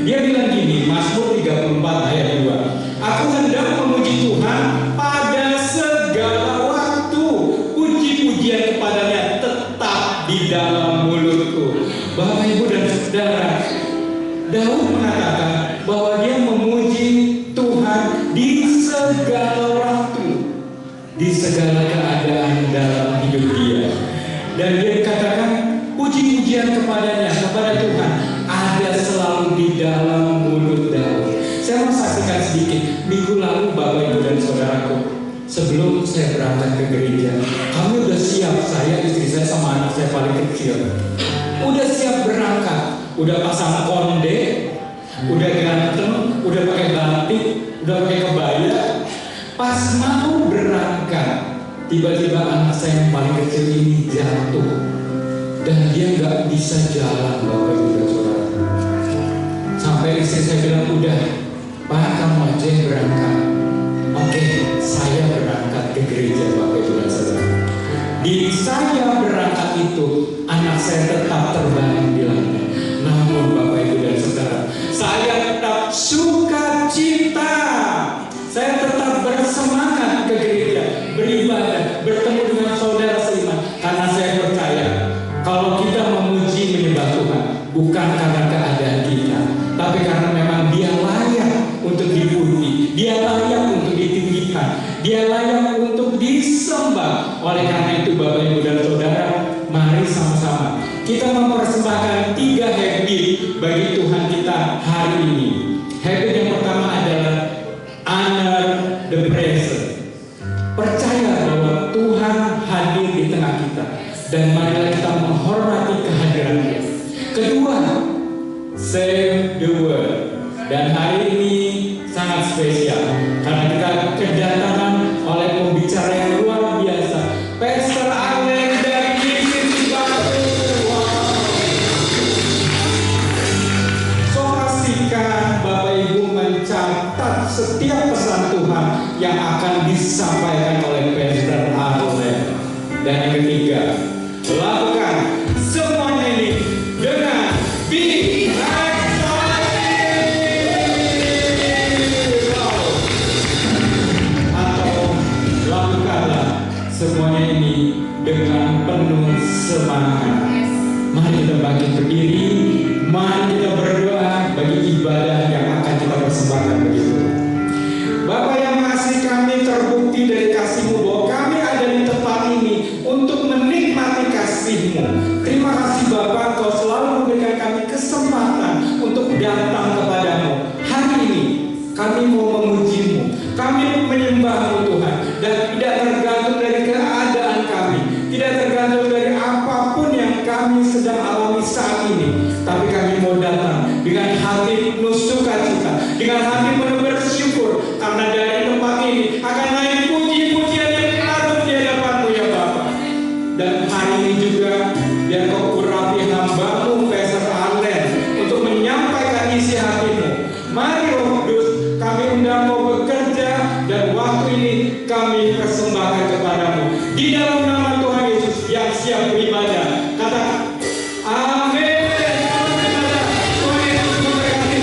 Dia bilang gini, Mazmur 34 ayat 2. Aku hendak memuji Tuhan pada segala waktu. Puji-pujian kepadanya tetap di dalam mulutku. Bapak, Ibu, dan Saudara, Daud mengatakan bahwa dia memuji Tuhan di segala waktu, di segala keadaan dalam hidup dia. Dan dia katakan puji-pujian kepadanya, kepada Tuhan, ada selalu di dalam mulut Daud. Saya mau saksikan sedikit. Minggu lalu Bapak, Ibu, dan Saudaraku, sebelum saya berangkat ke gereja, kami udah siap, saya, istri saya, sama anak saya paling kecil, udah siap berangkat. Udah pasang konde, udah ganteng, udah pakai batik, udah pakai kebaya. Pas mau berangkat, tiba-tiba anak saya yang paling kecil ini jatuh dan dia nggak bisa jalan, Bapak, Ibu, dan Saudara. Sampai istri saya bilang, udah Pak, kamu aja yang berangkat. Oke, saya berangkat ke gereja, Bapak, Ibu, dan Saudara. Di saya berangkat itu, anak saya tetap terbaring di lantai. Namun Bapak, Ibu, dan Saudara, saya tetap sukacita. Saya tetap bersemangat ke gereja, beribadah, bertemu dengan saudara seiman. Karena saya percaya, kalau kita memuji menyembah Tuhan, bukan karena keadaan kita, tapi karena memang Dia layak untuk dipuji, Dia layak untuk ditinggikan, Dia layak untuk disembah. Oleh karena itu, Bapak, Ibu, dan Saudara, mari sama-sama kita mempersembahkan 3 habit bagi Tuhan kita hari ini. Habit yang pertama adalah honor the present. Percaya bahwa Tuhan hadir di tengah kita, dan marilah kita menghormati kehadiran-Nya. Kedua, save the world. Dan hari ini sangat spesial karena kita kedatangan oleh pembicara yang luar biasa, Pastor Alex dari Misi Batu. So pastikan Bapak, Ibu, mencatat setiap pesan Tuhan yang akan disampaikan oleh Pastor Alex. Dan yang ketiga, lakukan semuanya ini dengan be semuanya ini dengan penuh semangat. Mari kita bangkit berdiri, mari kita berdoa bagi ibadah yang akan kita persembahkan begitu. Bapak yang kasih, kami terbukti dari kasih-Mu bahwa kami ada di tempat ini untuk menikmati kasih-Mu. Terima kasih Bapak, Kau selalu memberikan kami kesempatan untuk datang kepadamu. Hari ini kami mau memuji-Mu, kami menyembah-Mu Tuhan, dan tidak tergantung dari keadaan kami, tidak tergantung dari apapun yang kami sedang alami saat ini. Tapi kami mau datang dengan hati penuh sukacita, dengan hati penuh bersyukur, karena dari tempat ini akan naik puji-pujian yang patut di hadapan-Mu ya Bapa. Dan hari ini juga biar Kau urapi hamba-Mu Pastor Alex untuk menyampaikan isi hati-Mu. Mari Roh Kudus, kami undang Kau bekerja, dan waktu ini kami persembahkan kepadamu di dalam nama Tuhan Yesus yang siap beribadah. Katakan amin. Tuhan Yesus memberkati.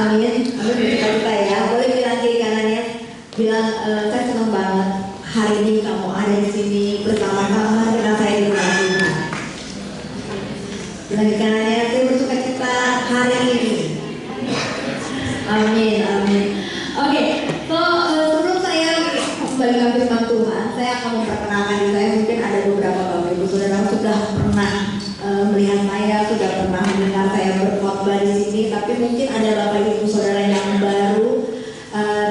amin, amin bersuka-cita ya. Boleh bilang kiri kanannya, bilang saya senang banget hari ini kamu ada di sini bersama-sama dengan saya di rumah Tuhan. Bilang kiri kanannya, saya bersuka-cita hari ini. Amin, amin. Oke, so sebelum saya membagikan firman Tuhan, saya akan memperkenalkan diri saya. Mungkin ada beberapa bapak ibu saudara sudah pernah melihat saya, sudah pernah mendengar saya berkhotbah di sini, tapi mungkin ada bapak ibu saudara yang baru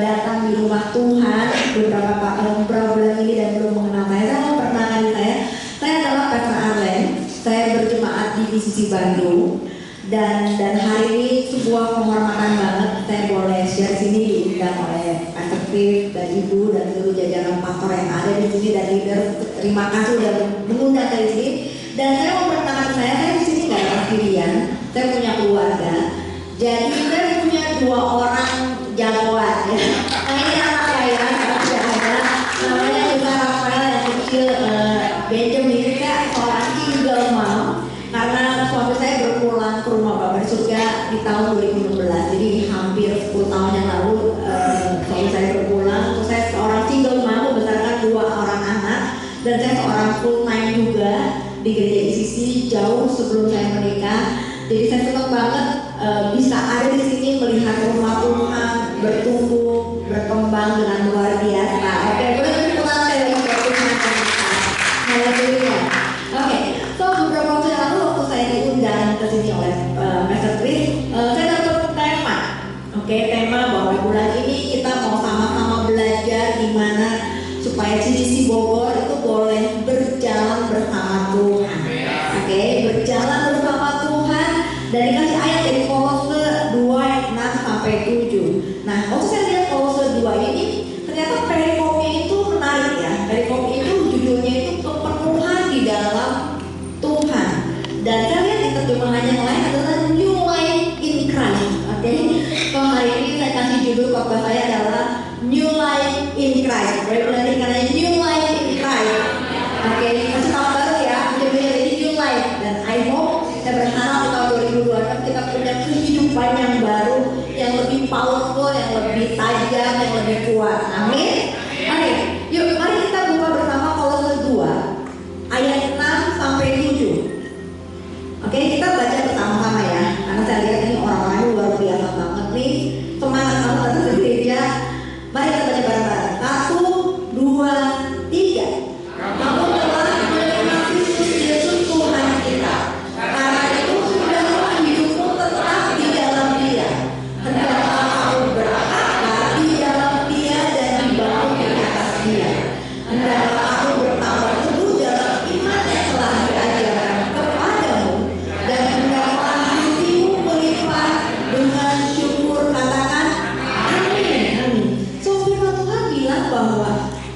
datang di rumah Tuhan beberapa bulan ini dan belum mengenal saya. Saya mau perkenalkan diri saya. Saya adalah Petra Arlen. Saya berjemaat di PCC Bandung. Dan hari ini sebuah penghormatan banget saya boleh share sini diundang oleh Pastor Chris dan Ibu dan seluruh jajaran pastor yang ada di sini dan leader. Terima kasih sudah mengundang saya di sini. Dan saya mau perkenalkan saya di sini nggak ada sendirian. Saya punya keluarga. Jadi saya punya 2 orang jagoan. Ya. Nah ini anak saya, anak tidak ada. Namanya juga Rafael yang kecil, Benjamin. Saya seorang single mom. Karena suami saya berpulang ke rumah Bapa di surga di tahun 2016, jadi hampir 10 tahun yang lalu suami saya berpulang. Terus saya seorang single mom membesarkan 2 orang anak, dan saya seorang full time juga di gereja ICC jauh sebelum saya menikah. Jadi saya senang banget bisa ada di sini melihat rumah Tuhan bertumbuh berkembang dengan luar biasa. Oke, boleh berkenan saya lagi berkenan. Haleluya. Oke. So beberapa waktu yang lalu waktu saya diundang ke sini oleh Pastor Chris, saya dapat tema. Oke, tema bahwa bulan ini kita mau sama-sama belajar gimana supaya CCC Bogor itu boleh berjalan bersama Tuhan. Oke, berjalan bersama Tuhan. Dan dikasih ayat dari Kolose 2 ayat 6 sampai 7. Nah, waktu saya lihat Kolose 2 ini, ternyata perikopnya itu menarik ya. Perikop itu judulnya itu kepenuhan di dalam Tuhan. Dan saya lihat di terjemahan yang lain adalah New Life in Christ. Oke, kalau hari ini saya kasih judul khotbah saya adalah New Life in Christ. Berarti karena New Life in Christ. Oke, masih tahun baru ya, jadi New Life. Dan I hope saya berharap di tahun 2026 kita punya kehidupan yang baru, yang lebih powerful, yang lebih tajam, yang lebih kuat. Amin. Oke, yuk mari kita buka bersama Kolose 2 ayat 6 sampai 7. Oke, kita baca bersama-sama ya. Karena saya lihat ini orang-orang luar biasa banget nih. Semangat banget datang ke gereja. Mari kita baca bareng-bareng. 1, 2, 3. Kamu telah menerima Kristus Yesus Tuhan kita. Karena itu sudahlah hidupmu tetap di dalam Dia. Hendaklah kamu berakar di dalam Dia dan dibangun di atas Dia. Hendaklah kamu bertambah teguh dalam iman yang telah diajarkan kepadamu, dan hendaklah hatimu melimpah dengan syukur. Katakan amin. Amin. So firman Tuhan bilang bahwa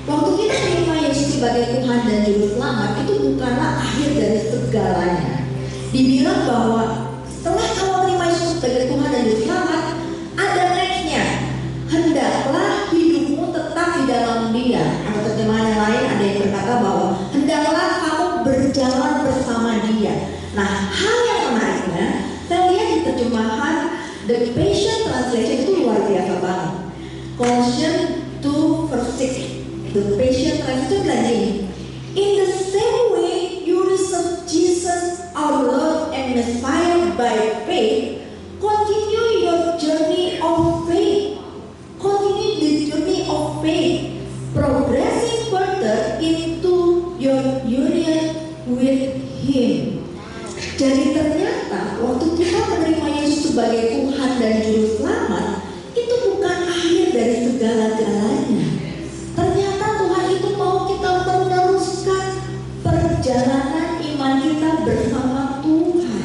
waktu kita menerima Yesus sebagai Tuhan dan Juru Selamat itu bukanlah akhir dari segalanya. Dibilang bahwa setelah kamu menerima Yesus sebagai Tuhan dan Juru Selamat, ada nextnya. Hendaklah hidupmu tetap di dalam Dia. Atau terjemahan yang lain ada yang berkata bahwa hendaklah kamu berjalan bersama Dia. Nah, hal yang menariknya, saya lihat di terjemahan The Passion Translation itu luar biasa banget. Colossians 2 verse 6. The Passion Translation bilang gini, in the same way you receive Jesus our Lord and Messiah by faith, continue your journey of faith. Continue the journey of faith, progressing further into your union with Him. Jadi ternyata waktu kita menerima Yesus sebagai Tuhan dan Juru Selamat, itu bukan akhir dari segala-galanya. Ternyata Tuhan itu mau kita meneruskan perjalanan iman kita bersama Tuhan.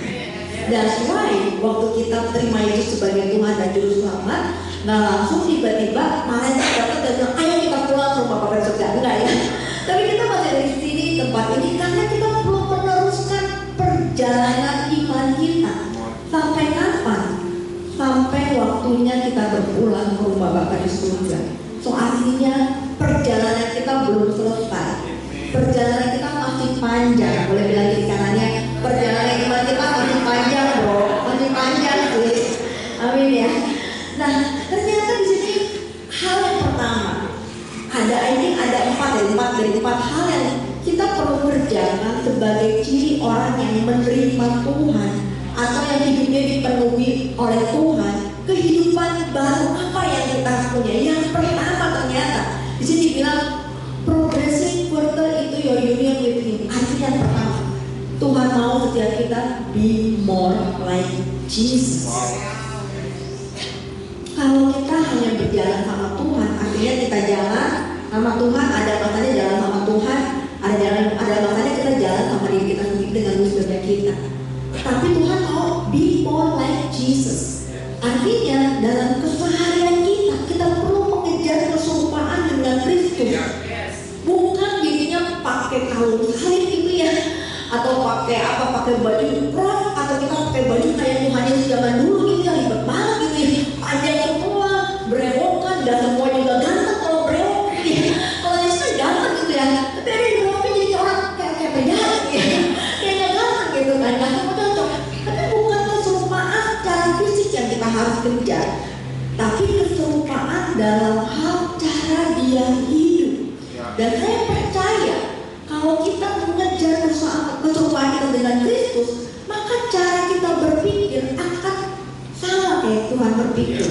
That's why waktu kita terima Yesus sebagai Tuhan dan Juru Selamat, nggak langsung tiba-tiba malah dapat dan bilang, ayo kita pulang ke rumah Bapa di surga. Enggak ya. Tapi kita masih ada di sini tempat ini karena kita perlu meneruskan perjalanan iman kita. Sampai kapan? Sampai waktunya kita berpulang ke rumah Bapa di surga. So artinya perjalanan kita belum selesai. Perjalanan kita masih panjang. Boleh bilang di kanannya, perjalanan iman kita masih panjang bro. Masih panjang please. Amin ya. yang menerima Tuhan atau yang hidupnya dipenuhi oleh Tuhan, kehidupan baru apa yang kita punya? Yang pertama ternyata di sini bilang progressing further into your union with Him. Artinya yang pertama, Tuhan mau setiap kita be more like Jesus. Kalau kita hanya berjalan sama Tuhan, artinya kita jalan sama Tuhan, ada masanya jalan sama Tuhan, ada masanya kita jalan sama diri kita sendiri dengan wisdomnya kita. Tapi Tuhan mau be more like Jesus. Artinya dalam keseharian kita perlu mengejar keserumpaan dengan Kristus. Bukan dirinya pakai kalung salib gitu ya, atau pakai baju cross, atau kita pakai baju kayak Tuhan Yesus zaman dulu gitu ya, ribet banget gitu ya, panjang semua, berewokan, dan semua juga ganteng kalau berewok gitu ya. Kalau Yesus kan ganteng gitu ya, tapi ada yang berewoknya jadi orang kayak penjahat gitu ya, kayak gak ganteng gitu kan, gak semua cocok. Tapi bukan keserupaan cara fisik yang kita harus kejar, tapi keserupaan dalam hal cara dia hidup. Dan saya percaya kalau kita mengejar keserupaan kita dengan Kristus, maka cara kita berpikir akan sama kayak Tuhan berpikir.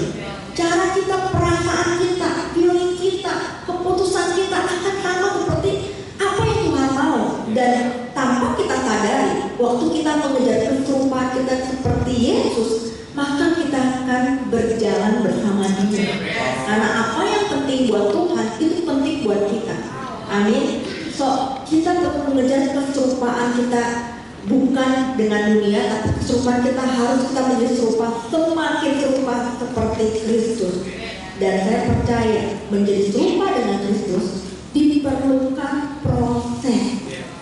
Cara kita, perasaan kita, feeling kita, keputusan kita akan sama seperti apa yang Tuhan mau. Dan tanpa kita sadari, waktu kita mengejar keserupaan kita seperti Yesus, maka kita akan berjalan bersama Dia. Karena apa yang penting buat Tuhan itu penting buat kita. Amin. So kita perlu mengejar keserupaan kita bukan dengan dunia, tapi keserupaan kita harus kita menjadi serupa, semakin serupa seperti Kristus. Dan saya percaya menjadi serupa dengan Kristus diperlukan proses,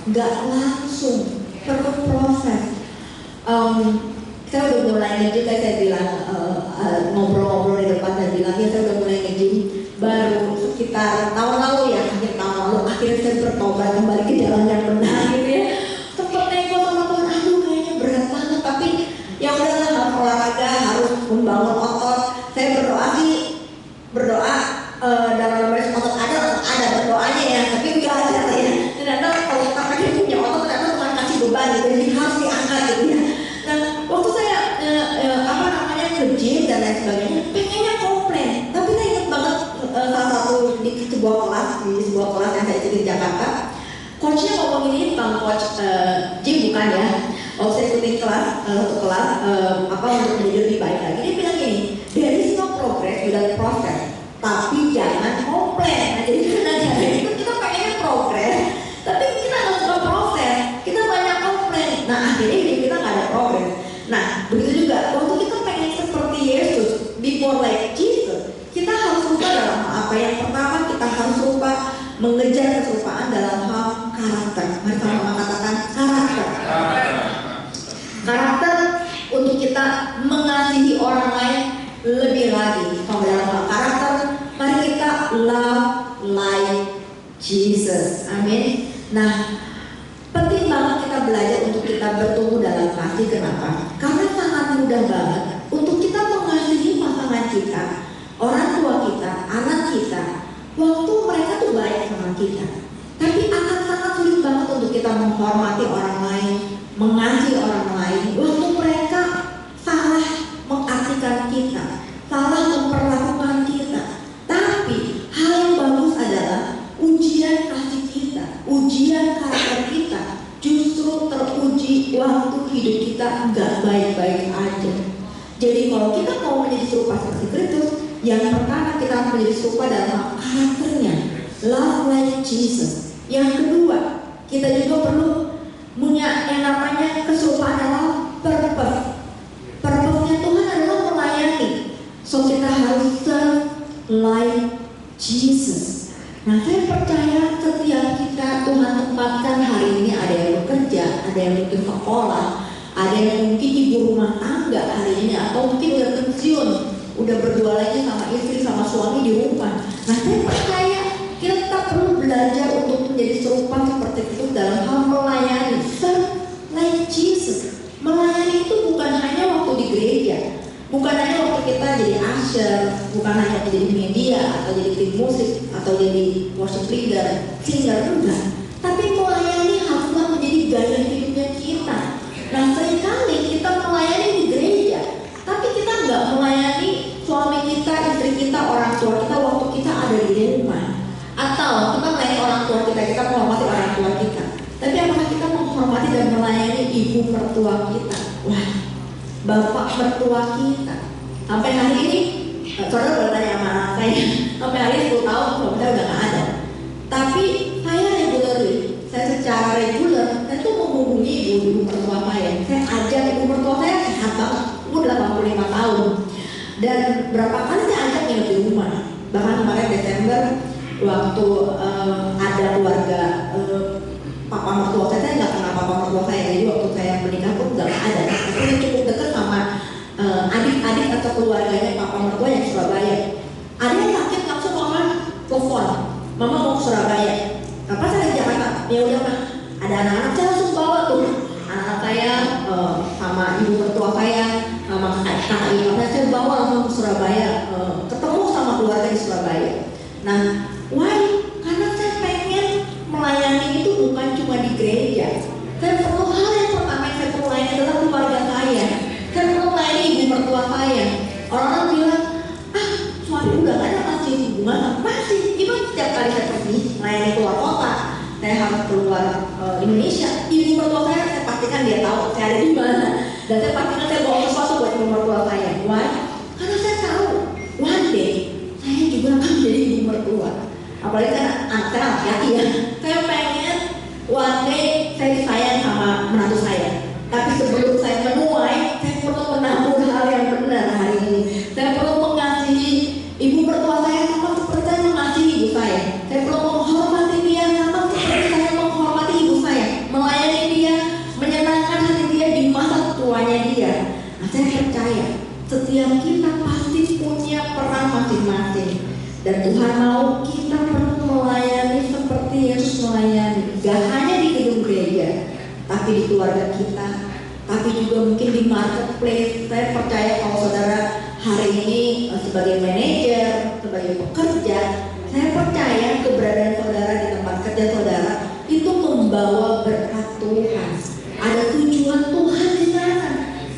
nggak langsung, perlu proses. Saya udah mulai nge-gym, saya bilang ngobrol-ngobrol di depan, saya bilang ya saya udah mulai nge-gym baru sekitar tahun lalu ya, akhir tahun lalu akhirnya saya bertobat kembali ke jalan yang benar gitu ya. Sempet nego sama Tuhan, aduh kayaknya berat banget, tapi ya udahlah, harus olahraga, harus membangun otot. Saya berdoa dalam baris otot ada berdoanya ya, tapi enggak ada ya. Ternyata kalau kita pengen punya otot, ternyata Tuhan kasih beban gitu, jadi harus diangkat gitu ya. Dan waktu saya ke-gym dan lain sebagainya, pengennya komplain, tapi saya ingat banget salah satu di sebuah kelas yang saya ikuti di Jakarta, coachnya ngomong ini, Bang Coach gym bukan ya, waktu saya ikuti kelas untuk menjadi lebih baik lagi, dia bilang gini, there is no progress without process, tapi jangan komplain. Nah, jadi itu kita pengennya progress, tapi kita nggak suka proses, kita banyak komplain. Nah akhirnya hidup kita nggak ada progress. Nah begitu juga waktu kita pengen seperti Yesus, before like Jesus, kita harus lupa dalam hal apa? Yang pertama kita harus lupa mengejar keserupaan dalam hal karakter. Mari sama-sama katakan karakter. Karakter untuk kita mengasihi orang lain lebih lagi. Kalau dalam hal karakter, mari kita love like Jesus. Amin. Nah, penting banget kita belajar untuk kita bertumbuh dalam kasih. Kenapa? Karena sangat mudah banget untuk kita mengasihi pasangan kita, orang tua kita, anak kita, waktu mereka tuh baik sama kita. Tapi akan sangat sulit banget untuk kita menghormati orang lain, mengasihi orang lain, waktu mereka salah mengartikan kita, salah memperlakukan kita. Tapi hal yang bagus adalah ujian kasih kita, ujian karakter kita justru teruji waktu hidup kita nggak baik-baik aja. Jadi kalau kita mau menjadi serupa seperti Kristus, yang pertama kita harus menjadi serupa dalam karakternya, love like Jesus. Yang kedua, kita juga perlu punya yang namanya keserupaan dalam purpose. Purpose-nya Tuhan adalah melayani. So kita harus serve like Jesus. Nah, saya percaya setiap kita Tuhan tempatkan hari ini, ada yang bekerja, ada yang mungkin sekolah, ada yang mungkin ibu rumah tangga hari ini, atau mungkin udah pensiun, udah berdua lagi sama istri sama suami di rumah. Nah, saya percaya kita perlu belajar untuk menjadi serupa seperti itu dalam hal melayani, serve like Jesus. Melayani itu bukan hanya waktu di gereja, bukan hanya waktu kita jadi usher, bukan hanya waktu jadi media atau jadi tim musik atau jadi worship leader, singer, enggak. Tapi melayani haruslah menjadi gaya hidupnya kita. Atau kita melayani orang tua kita menghormati orang tua kita. Tapi apakah kita menghormati dan melayani ibu mertua kita? Wah, bapak mertua kita. Sampai hari ini, saudara bertanya sama anak saya, sampai hari ini 10 tahun, bapak saya udah gak ada. Tapi saya secara reguler, saya tuh menghubungi ibu mertua saya. Saya ajak ibu mertua saya sehat banget, umur 85 tahun. Dan berapa kali saya ajak nginep di rumah. Bahkan kemarin Desember, waktu ada keluarga papa mertua saya nggak kenal papa mertua saya. Jadi waktu saya menikah pun nggak ada. Tapi saya cukup dekat sama adik-adik atau keluarganya papa mertua yang di Surabaya. Adiknya sakit langsung mama telepon, mama mau ke Surabaya. Apa saya di Jakarta? Ya udah mah, ada anak-anak saya langsung bawa tuh anak saya sama ibu mertua saya sama kakak ibunya saya bawa langsung ke Surabaya, ketemu sama keluarga di Surabaya. Nah, why? Karena saya pengen melayani itu bukan cuma di gereja. Saya perlu hal yang pertama yang saya perlu layani adalah keluarga saya. Saya perlu melayani ibu mertua saya. Orang-orang bilang, suami udah gak ada masih hubungan. Masih, even setiap kali saya pergi melayani keluar kota, saya harus keluar Indonesia. Ibu mertua saya pastikan dia tahu saya ada di mana. Dan saya pastikan saya bawa sesuatu buat ibu mertua saya. Why? Karena saya tahu one day saya juga akan menjadi ibu mertua. Apalagi kan anak saya laki-laki ya. Saya pengen one day saya disayang sama menantu saya. Tapi sebelum saya menuai, saya perlu menabur hal yang benar hari ini. Saya perlu mengasihi ibu mertua saya sama seperti saya mengasihi ibu saya. Saya perlu menghormati dia sama seperti saya menghormati ibu saya. Melayani dia, menyenangkan hati dia di masa tuanya dia. Nah, saya percaya setiap kita pasti punya peran masing-masing. Dan Tuhan mau kita perlu melayani seperti Yesus melayani. Gak hanya di gedung gereja, tapi di keluarga kita, tapi juga mungkin di marketplace. Saya percaya kalau saudara hari ini sebagai manajer, sebagai pekerja, saya percaya keberadaan saudara di tempat kerja saudara itu membawa berkat Tuhan. Ada tujuan Tuhan di sana,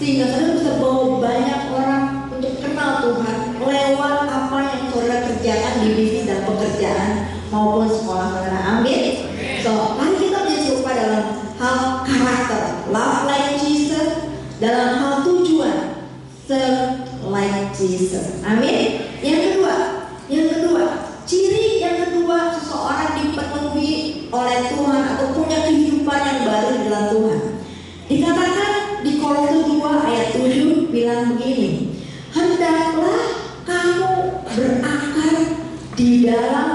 sehingga saudara bisa bawa banyak orang untuk kenal Tuhan lewat apa yang saudara kerjakan di bisnis dan pekerjaan maupun sekolah saudara. Amin. So, mari kita menjadi serupa dalam hal karakter, love like Jesus, dalam hal tujuan, serve like Jesus. Amin. Yang kedua, ciri yang kedua seseorang dipenuhi oleh Tuhan atau punya kehidupan yang baru di dalam Tuhan. Dikatakan di Kolose 2 ayat 7 bilang begini, hendaklah kamu berakar di dalam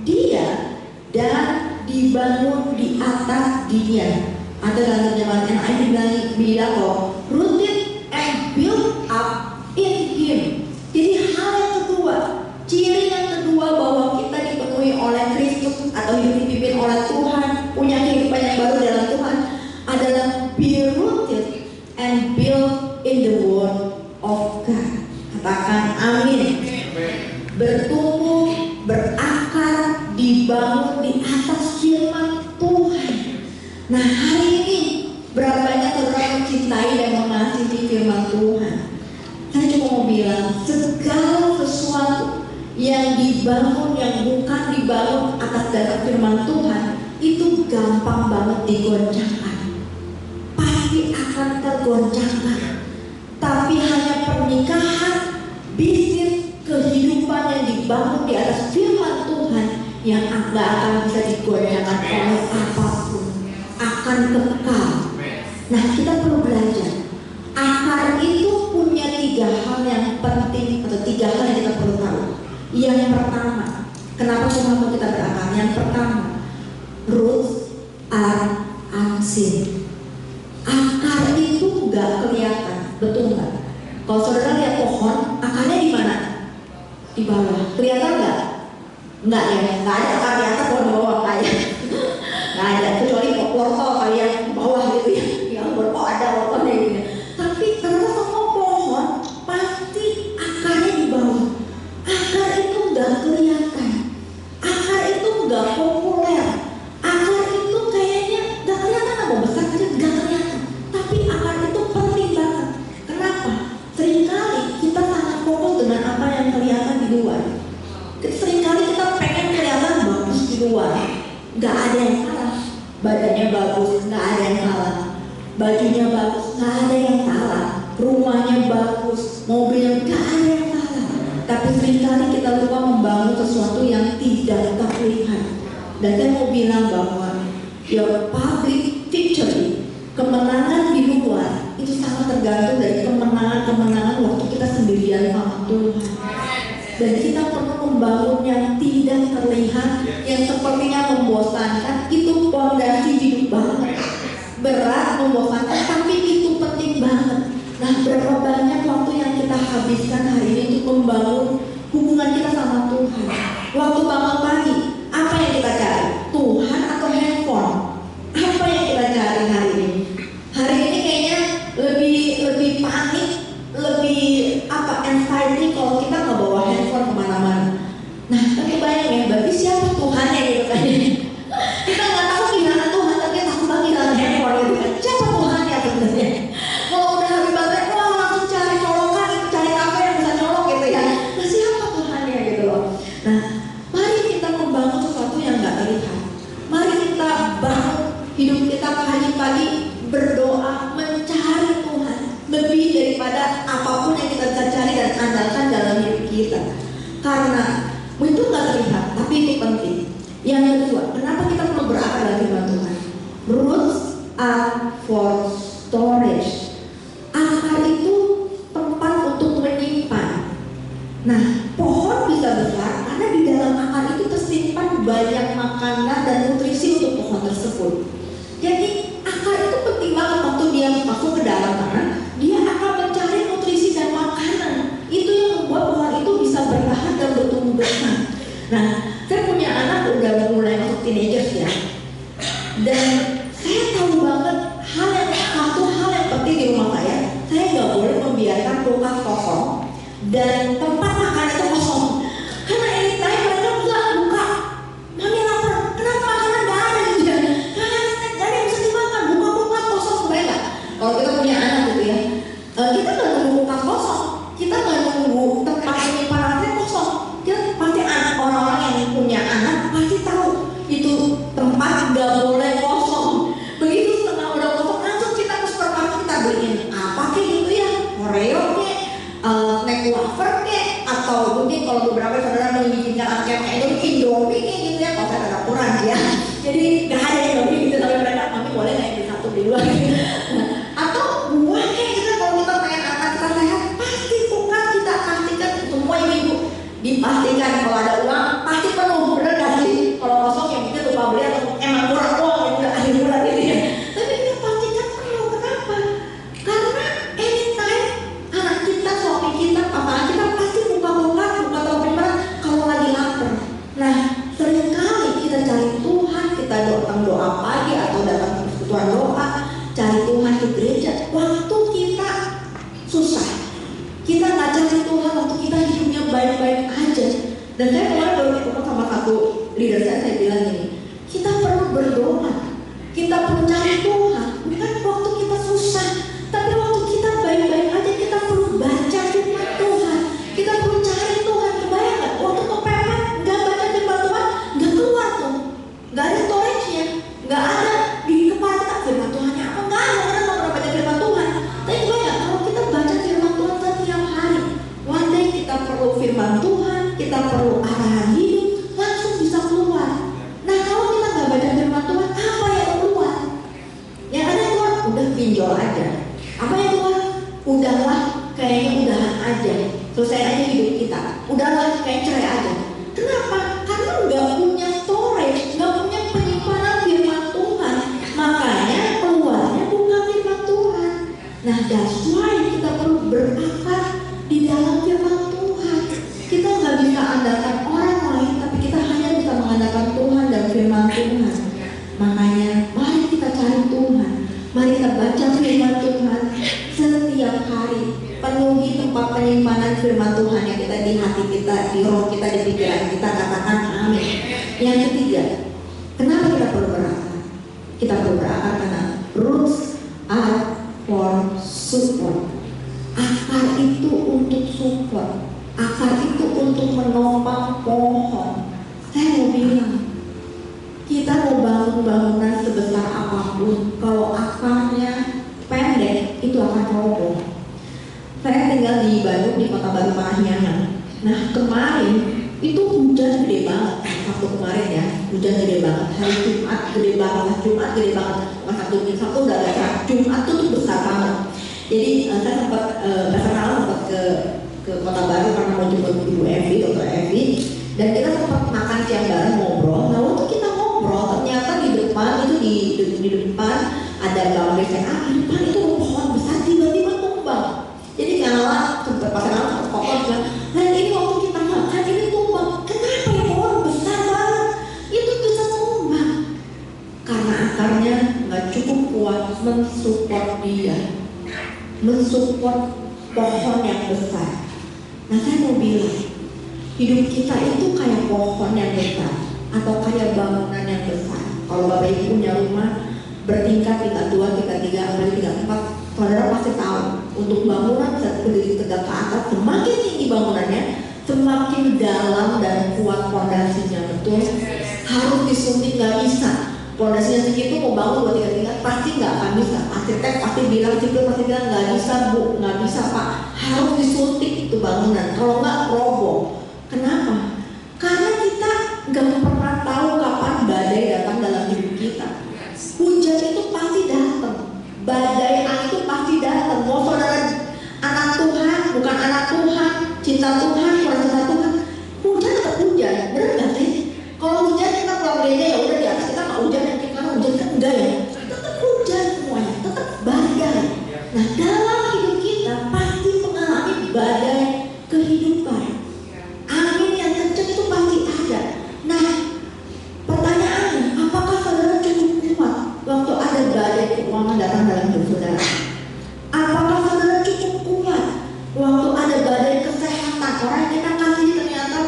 Dia dan dibangun di atas Dia. Atau dalam terjemahan NIV bilang kok, rooted and built up in Him. Jadi hal yang kedua, ciri yang kedua bahwa kita dipenuhi oleh Kristus atau hidup dipimpin oleh Tuhan, punya kehidupan yang baru dalam Tuhan adalah be rooted and built in the Word of God. Katakan amin. Bertumbuh, berakar, dibangun di atas firman Tuhan. Nah, hari ini berapa banyak saudara mencintai dan mengasihi firman Tuhan? Saya cuma mau bilang, segala sesuatu yang dibangun, yang bukan dibangun atas dasar firman Tuhan, itu gampang banget digoncangkan. Pasti akan tergoncangkan. Tapi hanya pernikahan, bisnis, kehidupan yang dibangun di atas firman Tuhan yang gak akan bisa digoncangkan oleh apapun, akan kekal. Nah, kita perlu belajar. Akar itu punya 3 hal yang penting atau 3 hal yang kita perlu tahu. Yang pertama, kenapa Tuhan mau kita berakar? Yang pertama, roots are unseen. Akar itu gak kelihatan, betul nggak? Kalau saudara lihat pohon, akarnya di mana? Di bawah. Kelihatan nggak? Nggak ya, nggak ada akar di atas, pohon di bawah kayak. Nggak ada, kecuali wortel kalian di bawah gitu ya. Yang wortel ada wortelnya gitu. Tapi ternyata semua pohon pasti akarnya di bawah. Akar itu nggak kelihatan. Akar itu nggak populer. Akar itu kayaknya nggak kelihatan, apa besar aja nggak kelihatan. Tapi akar itu penting banget. Kenapa? Seringkali kita sangat fokus dengan apa yang kelihatan di luar. Seringkali kita pengen kelihatan bahwa bajunya bagus, nggak ada yang salah. Rumahnya bagus, mobilnya nggak ada yang salah. Tapi seringkali kita lupa membangun sesuatu yang tidak terlihat. Dan saya mau bilang bahwa your public victory, kemenangan di luar itu sangat tergantung dari kemenangan waktu kita sendirian sama Tuhan. Dan kita perlu membangun yang tidak terlihat, yang sepertinya membosankan. Itu fondasi hidup banget, berat, membosankan, tapi itu penting banget. Nah, berapa banyak waktu yang kita habiskan hari ini untuk membangun hubungan kita sama Tuhan. Waktu bangun pagi, apa yang kita cari? Tuhan atau handphone? Apa yang kita cari hari ini? Hari ini kayaknya lebih panik, lebih anxiety kalau kita nggak bawa handphone kemana-mana. Nah, tapi bayang ya, berarti siapa Tuhannya gitu kan? Kita nggak tahu kehilangan Tuhan, tapi takut banget kehilangan handphone gitu kan? Siapa Tuhannya sebenarnya? Kalau udah habis baterai, wah langsung cari colokan, cari kafe yang bisa colok gitu ya. Nah, siapa Tuhannya gitu loh? Nah, mari kita membangun sesuatu yang nggak terlihat. Mari kita bangun hidup kita pagi-pagi berdoa, mencari Tuhan lebih daripada apapun yang kita bisa cari dan andalkan dalam hidup kita. Karena itu nggak terlihat, tapi itu penting. Yang kedua, kenapa kita perlu berakar dalam firman Tuhan? Roots are for storage. Akar itu tempat untuk menyimpan. Nah, pohon bisa besar karena di dalam akar itu tersimpan banyak makanan dan nutrisi untuk pohon tersebut. Jadi akar itu penting banget waktu dia masuk ke dalam tanah, dia akan mencari nutrisi dan makanan. Itu yang membuat pohon itu bisa bertahan dan bertumbuh besar. Nah, saya punya anak udah mulai masuk teenagers ya, dan saya tahu banget satu hal yang penting di rumah saya nggak boleh membiarkan kulkas kosong dan tempat makan itu kosong. Karena anytime mereka buka, mami lapar, kenapa makanan nggak ada gitu ya? Nggak ada yang bisa dimakan, buka kulkas kosong, kebayang nggak? Kalau kita punya anak gitu ya, kita nggak nunggu kulkas kosong, kita nggak nunggu tempat penyimpanannya kosong. Kita pasti orang-orang yang punya anak pasti tahu itu tempat nggak boleh kosong. Begitu setengah udah kosong, langsung kita ke supermarket, kita beliin apa kayak gitu ya, Oreo kayak, snack wafer kayak, atau mungkin kalau beberapa saudara mengizinkan anak kayak Indomie kayak gitu ya. Kalau saya agak kurang ya, jadi nggak ada Indomie gitu, tapi mereka mami boleh nggak di satu di dua gitu. Atau buah kayak gitu. Kalau kita pengen anak kita sehat, pasti bukan kita pastikan semua ibu dipastikan kalau ada uang pasti penuh, bener gak sih? Kalau kosong ya mungkin lupa beli atau emang kurang uang ya udah akhir bulan gitu ya. Tapi kita pastikan penuh. Kenapa? Karena anytime anak kita, suami kita, pasangan kita pasti buka kulkas, buka topeng kalau lagi lapar. Nah, seringkali kita cari Tuhan, kita datang doa pagi atau datang ke persekutuan doa, cari Tuhan di gereja waktu kita susah. Kita nggak cari Tuhan waktu kita hidupnya baik-baik aja. Dan saya kemarin baru ketemu sama satu leader saya bilang gini, kita perlu berdoa, kita perlu cari Tuhan, bukan waktu kita susah, tapi waktu kita baik-baik aja kita perlu baca firman Tuhan, kita perlu cari Tuhan. Kebayang nggak? Waktu kepepet nggak baca firman Tuhan, nggak keluar tuh, nggak ada storage-nya, nggak ada di kepala kita firman Tuhannya apa, nggak ada, karena nggak pernah baca firman Tuhan. Tapi kebayang kalau kita baca firman Tuhan setiap hari, one day kita perlu firman Tuhan, kita perlu arahan hidup, langsung bisa keluar. Nah, kalau kita nggak baca firman Tuhan, apa yang keluar? Yang ada keluar udah pinjol aja. Apa yang keluar? Udahlah, kayaknya udahan aja, selesai aja hidup kita. Udahlah, kayak cerai aja. Kenapa? Karena nggak punya storage, nggak punya penyimpanan firman Tuhan. Makanya keluarnya bukan firman Tuhan. Nah, that's why kita perlu berakar di dalam firman Tuhan. Kita nggak bisa andalkan orang lain, tapi kita hanya bisa mengandalkan Tuhan dan firman Tuhan. Makanya mari kita cari Tuhan, mari kita baca firman Tuhan setiap hari. Penuhi tempat penyimpanan firman Tuhan yang kita di hati kita, di roh kita, di pikiran kita. Katakan amin. Yang ketiga, kenapa kita perlu berakar? Kita perlu berakar karena roots are for support. Akar itu untuk support, akar itu untuk menopang pohon. Saya mau bilang, kita mau bangun bangunan sebesar apapun, kalau akarnya roboh. Saya tinggal di Bandung, di Kota Baru Parahyangan. Nah kemarin itu hujan gede banget, Sabtu kemarin ya, hujan gede banget. Hari Jumat gede banget, Jumat gede banget. Sabtu udah agak cerah, Jumat tuh besar banget. Jadi saya sempat ke Kota Baru karena mau jemput Ibu Evi, Dokter Evi, dan kita sempat makan siang bareng, ngobrol. Nah waktu kita ngobrol ternyata di depan itu di depan ada gang BCA, di depan itu pohon besar tiba-tiba tumbang. Jadi kalau sempat pasangan kokon bilang, nah ini waktu kita makan ini tumbang. Kenapa ya pohon besar banget itu bisa tumbang? Karena akarnya nggak cukup kuat mensupport dia, mensupport pohon yang besar. Nah saya mau bilang, hidup kita itu kayak pohon yang besar atau kayak bangunan yang besar. Kalau Bapak Ibu punya rumah bertingkat, tingkat 2, tingkat 3, apalagi tingkat 4, saudara pasti tahu untuk bangunan bisa berdiri tegak ke atas, semakin tinggi bangunannya, semakin dalam dan kuat fondasinya. Betul, harus disuntik, nggak bisa. Fondasinya segitu mau bangun 2, 3 tingkat pasti nggak akan bisa. Arsitek pasti bilang, sipil pasti bilang nggak bisa Bu, nggak bisa Pak, harus disuntik itu bangunan, kalau nggak roboh. Kenapa? Karena kita nggak pernah tahu kapan badai datang dalam hidup kita. Hujan itu pasti datang, badai itu pasti datang. Mau saudara anak Tuhan, bukan anak Tuhan, cinta Tuhan, cinta Tuhan, hujan tetap hujan, benar nggak sih? Kalau hujan kita pulang gereja ya udah di atas kita nggak hujan, yang kita hujan kan enggak ya, tetap hujan semuanya, tetap badai. Nah dalam hidup kita pasti mengalami badai kehidupan. Angin yang kencang itu pasti ada. Nah pertanyaannya, apakah saudara cukup kuat waktu ada badai keuangan datang dalam hidup saudara? Apakah saudara cukup kuat waktu ada badai kesehatan, orang yang kita kasih ternyata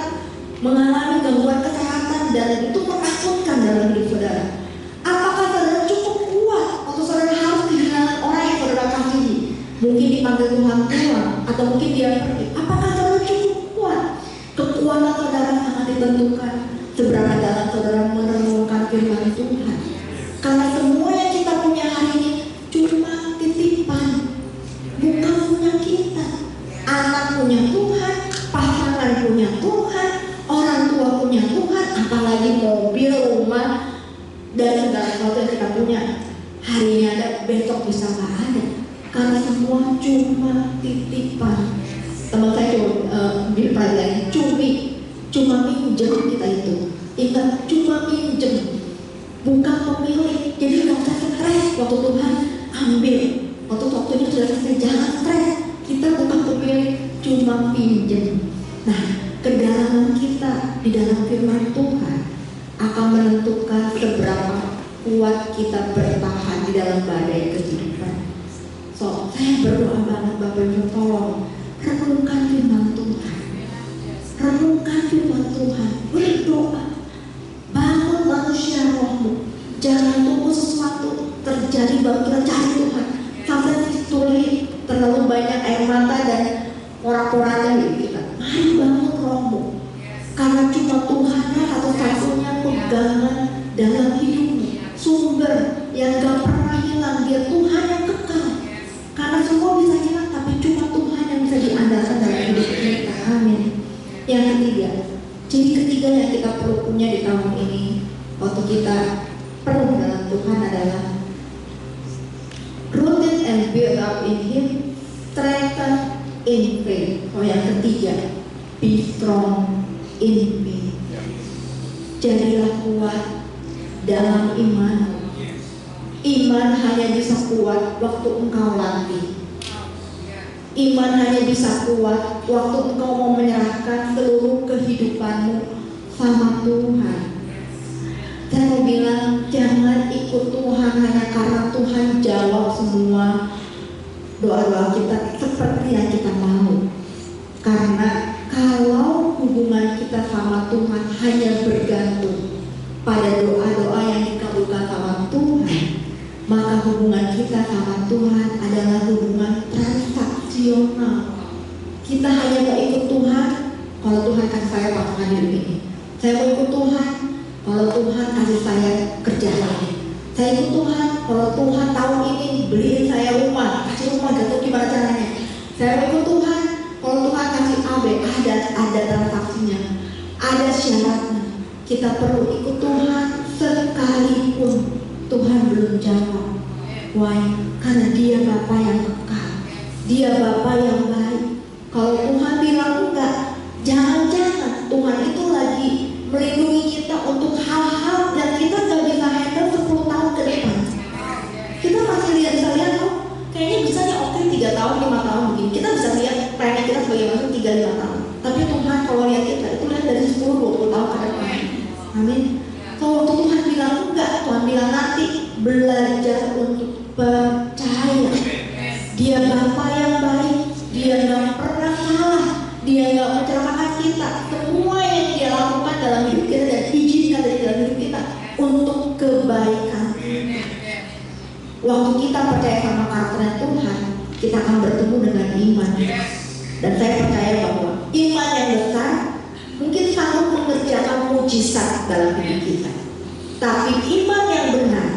mengalami gangguan kesehatan dan itu menakutkan dalam hidup saudara? Apakah saudara cukup kuat waktu saudara harus kehilangan orang yang saudara kasihi? Mungkin dipanggil Tuhan pulang atau mungkin dia pergi. Apakah saudara cukup kuat? Kekuatan saudara sangat ditentukan seberapa dalam saudara merenungkan firman Tuhan. Karena semua yang kita punya hari ini cuma titipan, bukan punya kita. Anak punya Tuhan, pasangan punya Tuhan, orang tua punya Tuhan, apalagi mobil, rumah, dan segala sesuatu yang kita punya. Hari ini ada, besok bisa nggak ada. Karena semua cuma titipan. Teman saya cuma minjem kita itu. Ingat, cuma minjem, bukan pemilik. Jadi nggak usah stres waktu Tuhan ambil. Waktunya sudah selesai, jangan stres. Kita bukan pemilik, cuma pinjem. Nah, kedalaman kita di dalam firman Tuhan akan menentukan seberapa kuat kita bertahan di dalam badai kehidupan. So, saya berdoa banget Bapak Ibu, tolong renungkan firman Tuhan. Renungkan firman Tuhan, berdoa, bangun manusia rohmu. Jangan tunggu sesuatu terjadi baru kita cari Tuhan. Sampai ditulis terlalu banyak air mata dan porak-poranya di kita. Mari bangun rohmu, karena cuma Tuhanlah satu-satunya pegangan dalam hidupmu, sumber yang gak pernah hilang. Dia Tuhan yang kekal. Karena semua bisa hilang, tapi cuma Tuhan yang bisa diandalkan dalam hidup kita. Amin. Yang ketiga, ciri ketiga yang kita perlu punya di tahun ini waktu kita penuh dalam Tuhan adalah rooted and built up in Him, strengthened in faith. Oh, yang ketiga, be strong in me. Jadilah kuat dalam iman. Iman hanya bisa kuat waktu engkau latih. Iman hanya bisa kuat waktu engkau mau menyerahkan seluruh kehidupanmu sama Tuhan. Saya mau bilang, jangan ikut Tuhan hanya karena Tuhan jawab semua doa-doa kita seperti yang kita mau. Karena kalau hubungan kita sama Tuhan hanya bergantung pada doa-doa yang dikabulkan sama Tuhan, maka hubungan kita sama Tuhan adalah hubungan transaksional. Kita hanya mau ikut Tuhan kalau Tuhan kasih saya pasangan hidup ini. Saya mau ikut Tuhan kalau Tuhan kasih saya kerja lagi. Saya ikut Tuhan kalau Tuhan tahun ini beliin saya rumah, kasih rumah, gak tahu gimana maksudnya. Ada syaratnya. Kita perlu ikut Tuhan sekalipun Tuhan belum jawab. Why? Karena Dia Bapa yang kekal, Dia Bapa yang baik. Kalau Tuhan bilang enggak, jangan-jangan Tuhan itu lagi melindungi kita untuk hal-hal yang kita gak bisa handle 10 tahun ke depan. Kita masih bisa lihat, oh kayaknya bisa nih oke 3 tahun, 5 tahun mungkin. Kita bisa lihat planning kita sebagai manusia 3-5 tahun. Tapi Tuhan kalau lihat kita itu lihat dari 10-20 tahun ke depan. Amin. Kalau waktu Tuhan bilang enggak, Tuhan bilang nanti, belajar untuk percaya. Dia Bapa yang baik, Dia gak pernah salah, Dia gak mencelakakan kita. Semua yang Dia lakukan dalam hidup kita dan izinkan dari dalam hidup kita untuk kebaikan. Waktu kita percaya sama karakter Tuhan, kita akan bertemu dengan iman. Dan saya percaya bahwa iman yang besar mungkin sanggup mengerjakan mujizat dalam hidup kita. Tapi iman yang benar,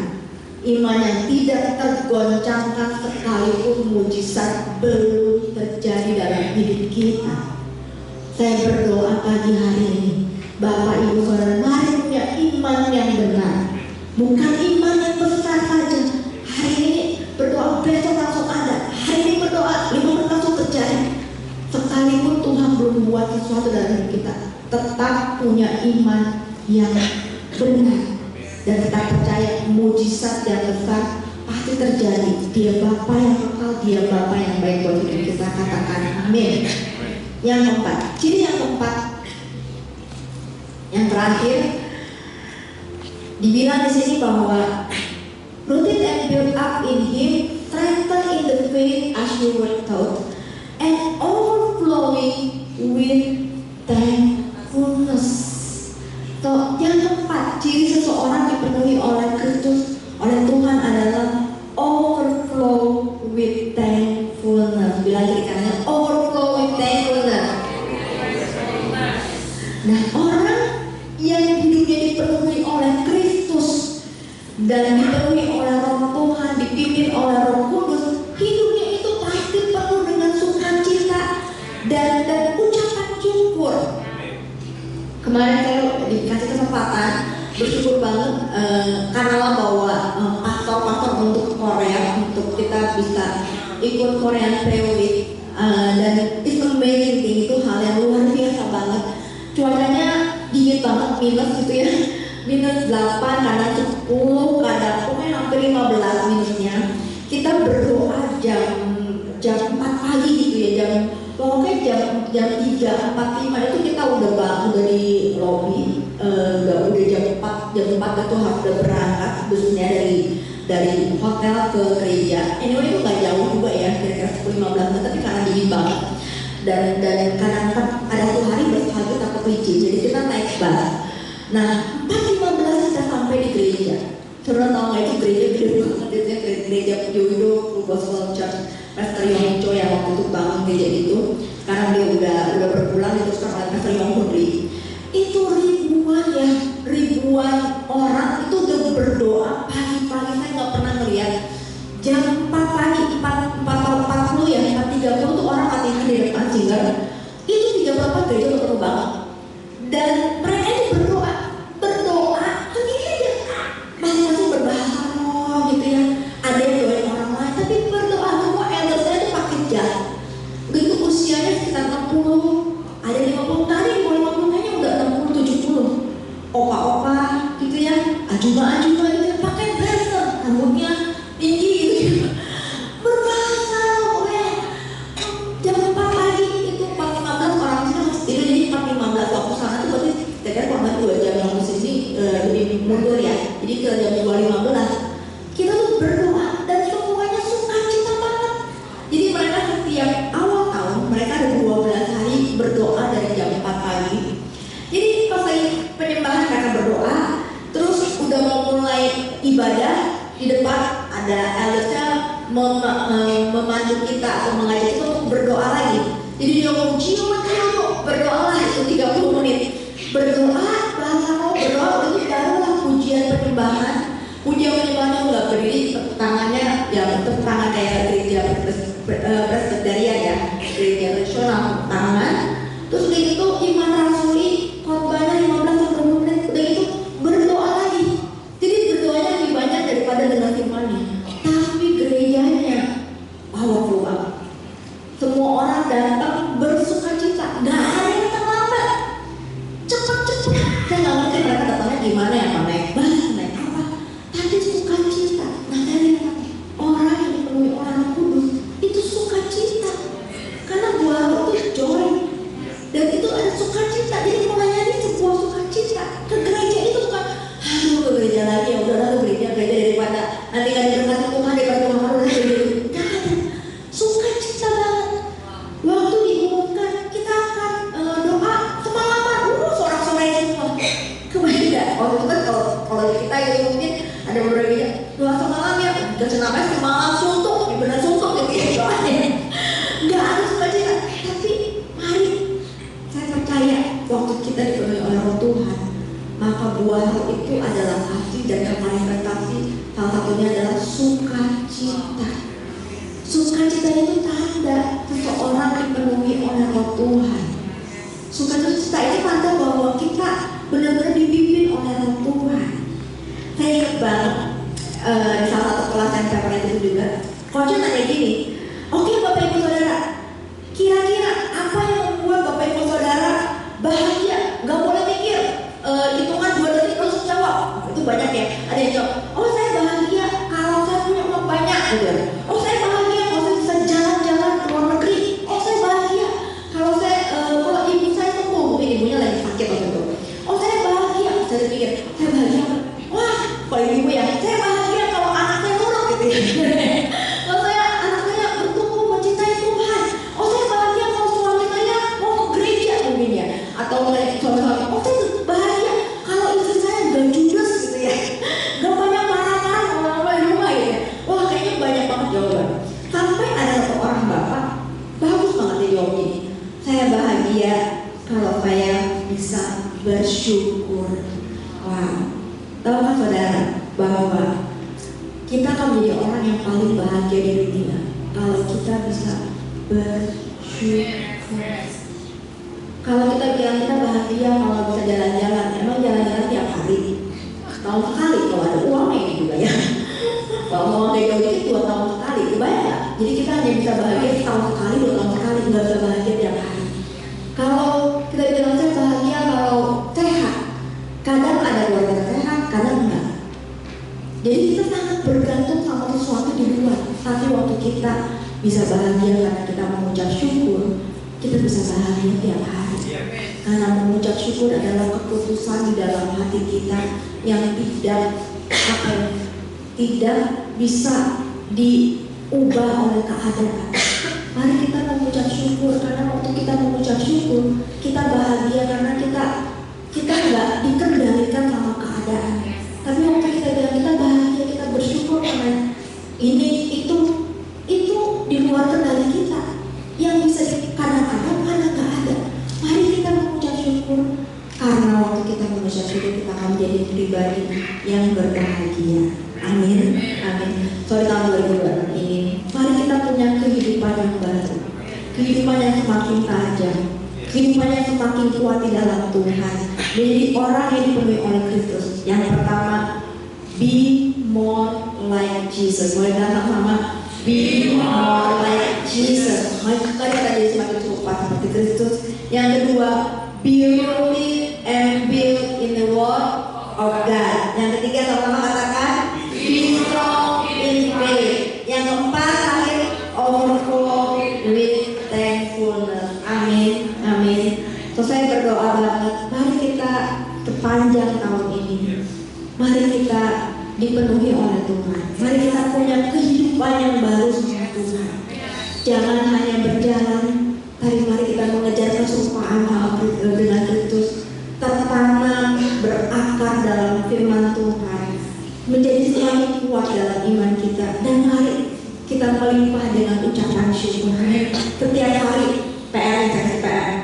iman yang tidak tergoncangkan sekalipun mujizat belum terjadi dalam hidup kita. Saya berdoa pagi hari ini, Bapak Ibu Saudara, mari punya iman yang benar, bukan iman yang besar saja. Hari ini berdoa, besok langsung ada. Hari ini berdoa, 5 menit langsung terjadi. Sekalipun Tuhan belum buat sesuatu dalam hidup kita, tetap punya iman yang benar dan tetap percaya mujizat yang besar pasti terjadi. Dia Bapa yang kekal, Dia Bapa yang baik buat hidup kita. Katakan amin. Yang keempat, ciri yang keempat, yang terakhir, dibilang di sini bahwa rooted and built up in Him, strengthened in the faith as you were taught, and overflowing with thankfulness. So, yang keempat, ciri seseorang dipenuhi oleh Kristus, oleh Tuhan adalah overflow with thankfulness. Bilang kiri kanan, overflow with thankfulness. Nah, orang yang hidupnya dipenuhi oleh Kristus dan dipenuhi oleh Roh Tuhan, dipimpin oleh Roh Kudus, hidupnya itu pasti penuh dengan sukacita dan ucapan syukur. Kemarin saya dikasih kesempatan, bersyukur banget karena bawa pastor-pastor untuk Korea, untuk kita bisa ikut Korean Prayer Week, dan it's amazing thing, itu hal yang luar biasa banget. Cuacanya dingin banget, minus gitu ya, minus 8, kadang 10, kadang pokoknya hampir 15 minusnya. Kita berdoa jam 4 pagi gitu ya, pokoknya jam 3:45 itu kita udah di lobby, udah jam 4 itu harus udah berangkat busnya dari hotel ke gereja. Anyway itu nggak jauh juga ya, kira-kira 10-15 menit, tapi karena dingin banget dan kadang ada satu hari bersalju kita ke PJ, jadi kita naik bus. Nah 4:15 kita sampai di gereja. Saudara tahu nggak itu gereja gede banget, itu gereja Pujo Gospel Church. Pastor Yongcho yang waktu itu bangun gereja itu, sekarang dia udah berpulang, itu sekarang Pastor Yongcho itu ribuan orang itu udah berdoa pagi-pagi. Saya nggak pernah melihat jam 4 pagi, 4:40 ya, 4:30 tuh orang latihan di depan singer. Itu 3 gereja udah penuh banget dan mereka itu berdoa sendiri aja, masing-masing berbahasa roh gitu ya. Ada yang doain orang lain, tapi berdoa semua. Eldersnya itu pakai jas, begitu usianya sekitar 60, ada 50, tadi mau 50 kayaknya udah 60-70, opa-opa gitu ya, ajuba-ajuba gitu ya, pakai blazer, rambutnya tinggi gitu ya, berbahasa pokoknya. Jam 4 pagi itu 4:15 orang sini harus tidur, jadi 4:15 waktu sana tuh berarti kira-kira kurang lebih 2 jam yang di sini lebih mundur ya, jadi ke jam 2:15 kita tuh berdoa dan semuanya sukacita banget. Jadi mereka setiap awal tahun mereka ada 12 hari berdoa dari jam 4 pagi. Jadi pas lagi penyembahan mereka berdoa, terus udah mau mulai ibadah, di depan ada eldersnya memandu kita atau mengajak kita untuk berdoa lagi. Jadi dia ngomong berdoalah itu 30 menit berdoa, bahasa roh berdoa, itu barulah pujian penyembahan. Pujian penyembahannya nggak berdiri, tepuk tangannya ya tepuk tangan kayak gereja presbyterian ya, gereja nasional tangan. Terus itu iman rasuli itu adalah kasih, dan yang paling kasih salah satunya adalah sukacita. Sukacita itu tanda seseorang dipenuhi oleh Roh Tuhan. Sukacita itu tanda bahwa kita benar-benar dipimpin oleh Roh Tuhan. Saya ingat banget di salah satu kelas yang saya pernah itu juga, coach nanya gini, oke Bapak Ibu Saudara, kira-kira apa yang membuat Bapak Ibu Saudara bahagia? Gak boleh mikir hitungan 2 detik langsung jawab. Itu banyak ya. Ada yang jawab, oh saya bahagia kalau saya punya uang banyak gitu. Oh saya bahagia kalau saya bisa jalan-jalan ke luar negeri. Oh saya bahagia kalau ibu saya sembuh, mungkin ibunya lagi sakit waktu itu. Oh saya bahagia, saya pikir saya bahagia. Wah kalau ibu ya, saya bahagia kalau anak saya nurut gitu. Kalau anak saya bertumbuh mencintai Tuhan. Oh saya bahagia kalau suami saya mau ke gereja mungkin ya. Atau suami-suami, oh saya bahagia kalau istri saya gak judes gitu ya, gak banyak marah-marah sama di rumah gitu ya. Wah kayaknya banyak banget jawaban. Sampai ada satu orang bapak bagus banget dia jawab ini, saya bahagia kalau saya bisa bersyukur. Wow, tahu kan saudara bahwa kita akan menjadi orang yang paling bahagia di dunia kalau kita bisa bersyukur. Kalau kita bilang kita bahagia kalau bisa jalan-jalan, emang jalan-jalan tiap hari, tahun sekali kalau ada uangnya ini juga ya. Kalau mau kayak gitu 2 tahun sekali, kebayang nggak? Jadi kita hanya bisa bahagia tahun sekali, 2 tahun sekali, nggak bisa bahagia tiap hari. Kalau kita bilang saya bahagia kalau sehat, kadang ada keluarga sehat, kadang enggak. Jadi kita sangat bergantung sama sesuatu di luar. Tapi waktu kita bisa bahagia karena kita mengucap syukur, kita bisa bahagia tiap hari. Karena mengucap syukur adalah keputusan di dalam hati kita yang tidak bisa diubah oleh keadaan. Mari kita mengucap syukur, karena waktu kita mengucap syukur, kita bahagia karena kita nggak dikendalikan sama keadaan. Tapi waktu kita bilang kita bahagia, kita bersyukur karena itu di luar kendali kita, yang bisa kadang-kadang nggak ada. Mari kita mengucap syukur, karena waktu kita mengucap syukur kita akan menjadi pribadi yang berbahagia. Amin, amin. Sorry tahun 2026 ini, mari kita punya kehidupan yang baru, kehidupan yang semakin tajam, kehidupan yang semakin kuat di dalam Tuhan. Menjadi orang yang dipenuhi oleh Kristus. Yang pertama, be more like Jesus. Boleh datang sama be more like Jesus. Mari kita jadi semakin serupa seperti Kristus. Yang kedua, be rooted and build in the word of God. Yang ketiga, sama-sama katakan be strong in faith. Yang keempat, terakhir, overflow with thankfulness. Amin, amin. So saya berdoa banget, mari kita sepanjang tahun ini, mari kita dipenuhi oleh Tuhan. Mari kita punya kehidupan yang baru sama Tuhan. Jangan hanya berjalan, tapi mari kita mengejar keserupaan dengan Kristus, tertanam berakar dalam firman Tuhan, menjadi semakin kuat dalam iman kita. Dan mari kita melimpah dengan ucapan syukur. Setiap hari PR,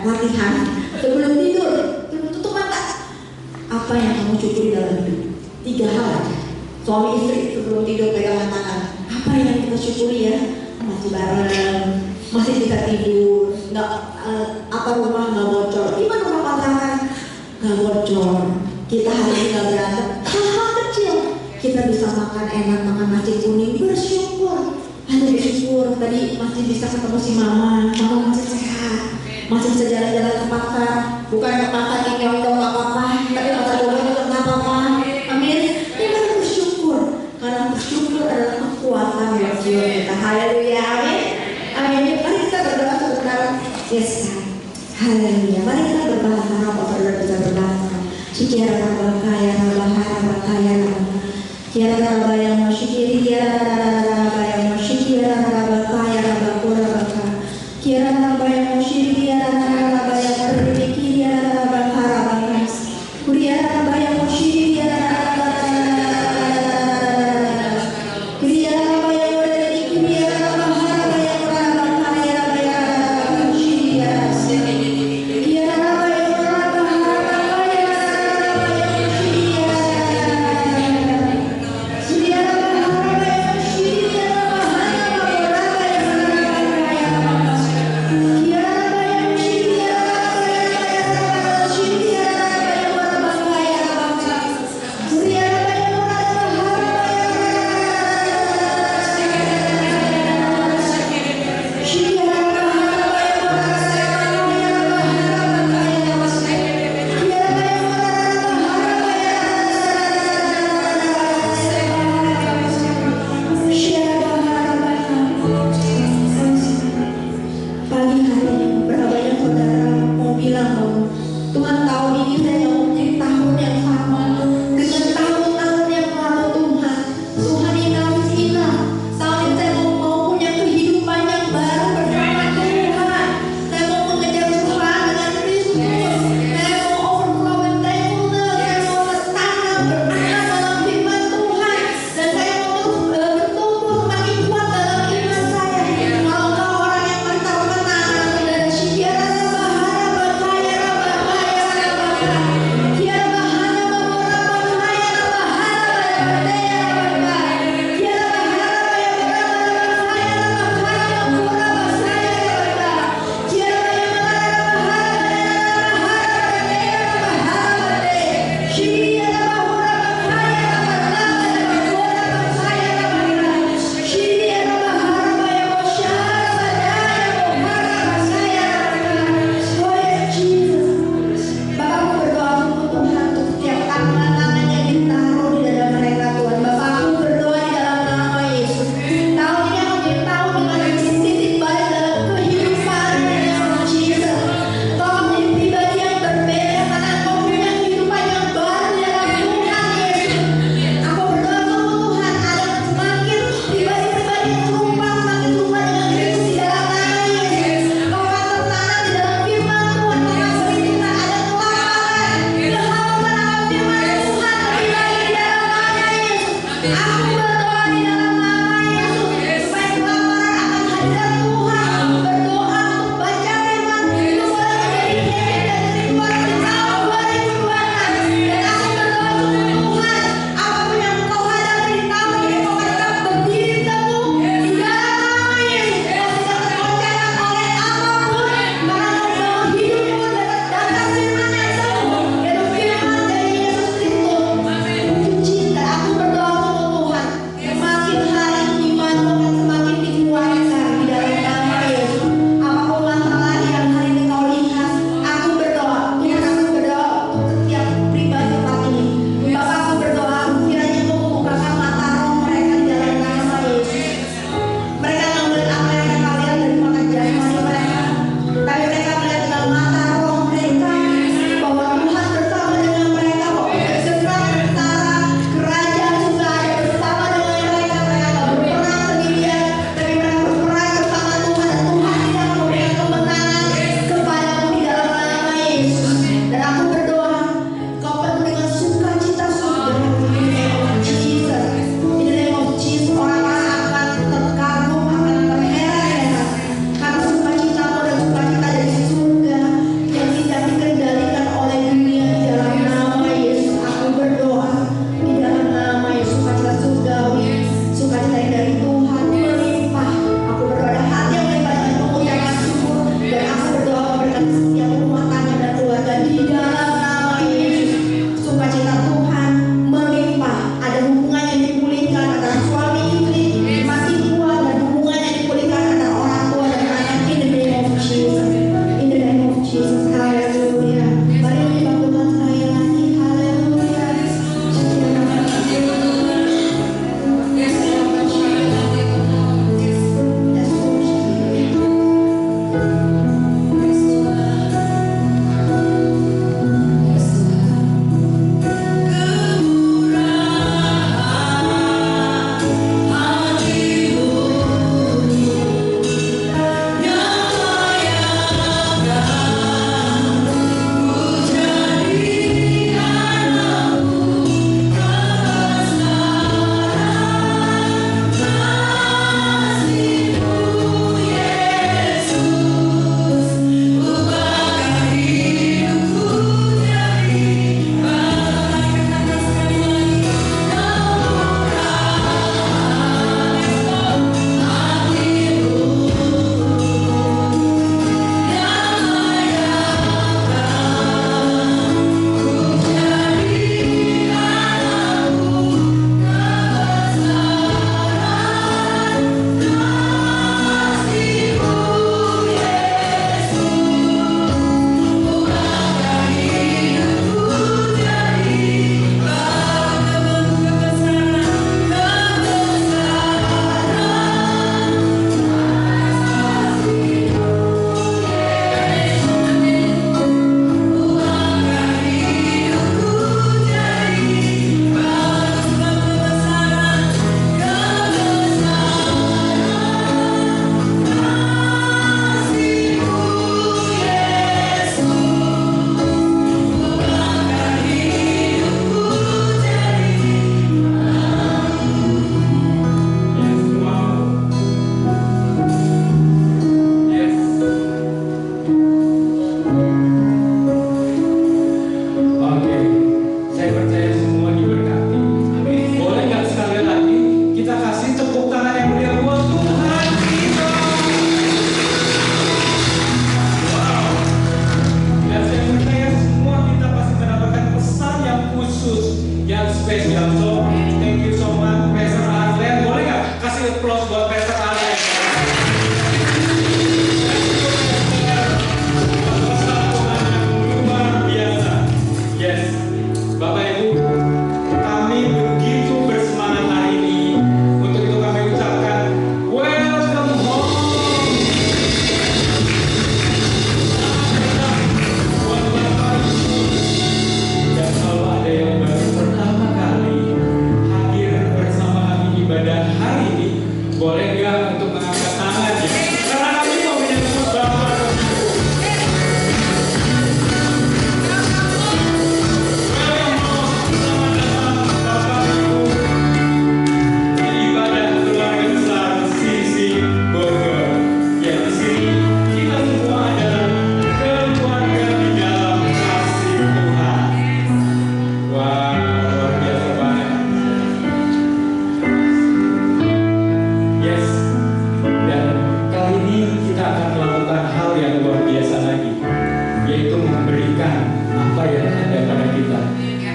latihan sebelum tidur, tutup mata. Apa yang kamu syukuri dalam hidup? 3 hal. Suami istri sebelum tidur pegangan tangan. Apa yang kita syukuri ya? Masih bareng, masih bisa tidur, nggak rumah nggak bocor. Gimana rumah pasangan? Nggak bocor. Kita hari ini nggak berantem. Hal-hal kecil. Kita bisa makan enak, makan nasi kuning, bersyukur. Bersyukur tadi masih bisa ketemu si mama masih sehat, masih bisa jalan-jalan ke pasar, bukan ke pasar yang nyondong nggak apa-apa, tapi pasar bodoh juga nggak apa-apa. Amin. Kita bersyukur, karena bersyukur adalah kekuatan buat jiwa kita. Haleluya, amin. Amin. Mari kita berdoa sebentar. Yes, haleluya. Mari kita berbahasa apa saudara bisa berbahasa. Cikira rabakaya rabahara Kiara rabaya masyikiri kiara rabaya masyikira rabakaya rabakura rabaka kiara rabaya masyikiri kiara rabaya karibiki kiara rabakara rabaka kuriara rabaya masyikiri kiara kiara rabaya masyikiri kiara rabahara rabaya rabakaya rabaya masyikiri kiara kiara rabaya rabahara rabaya masyikiri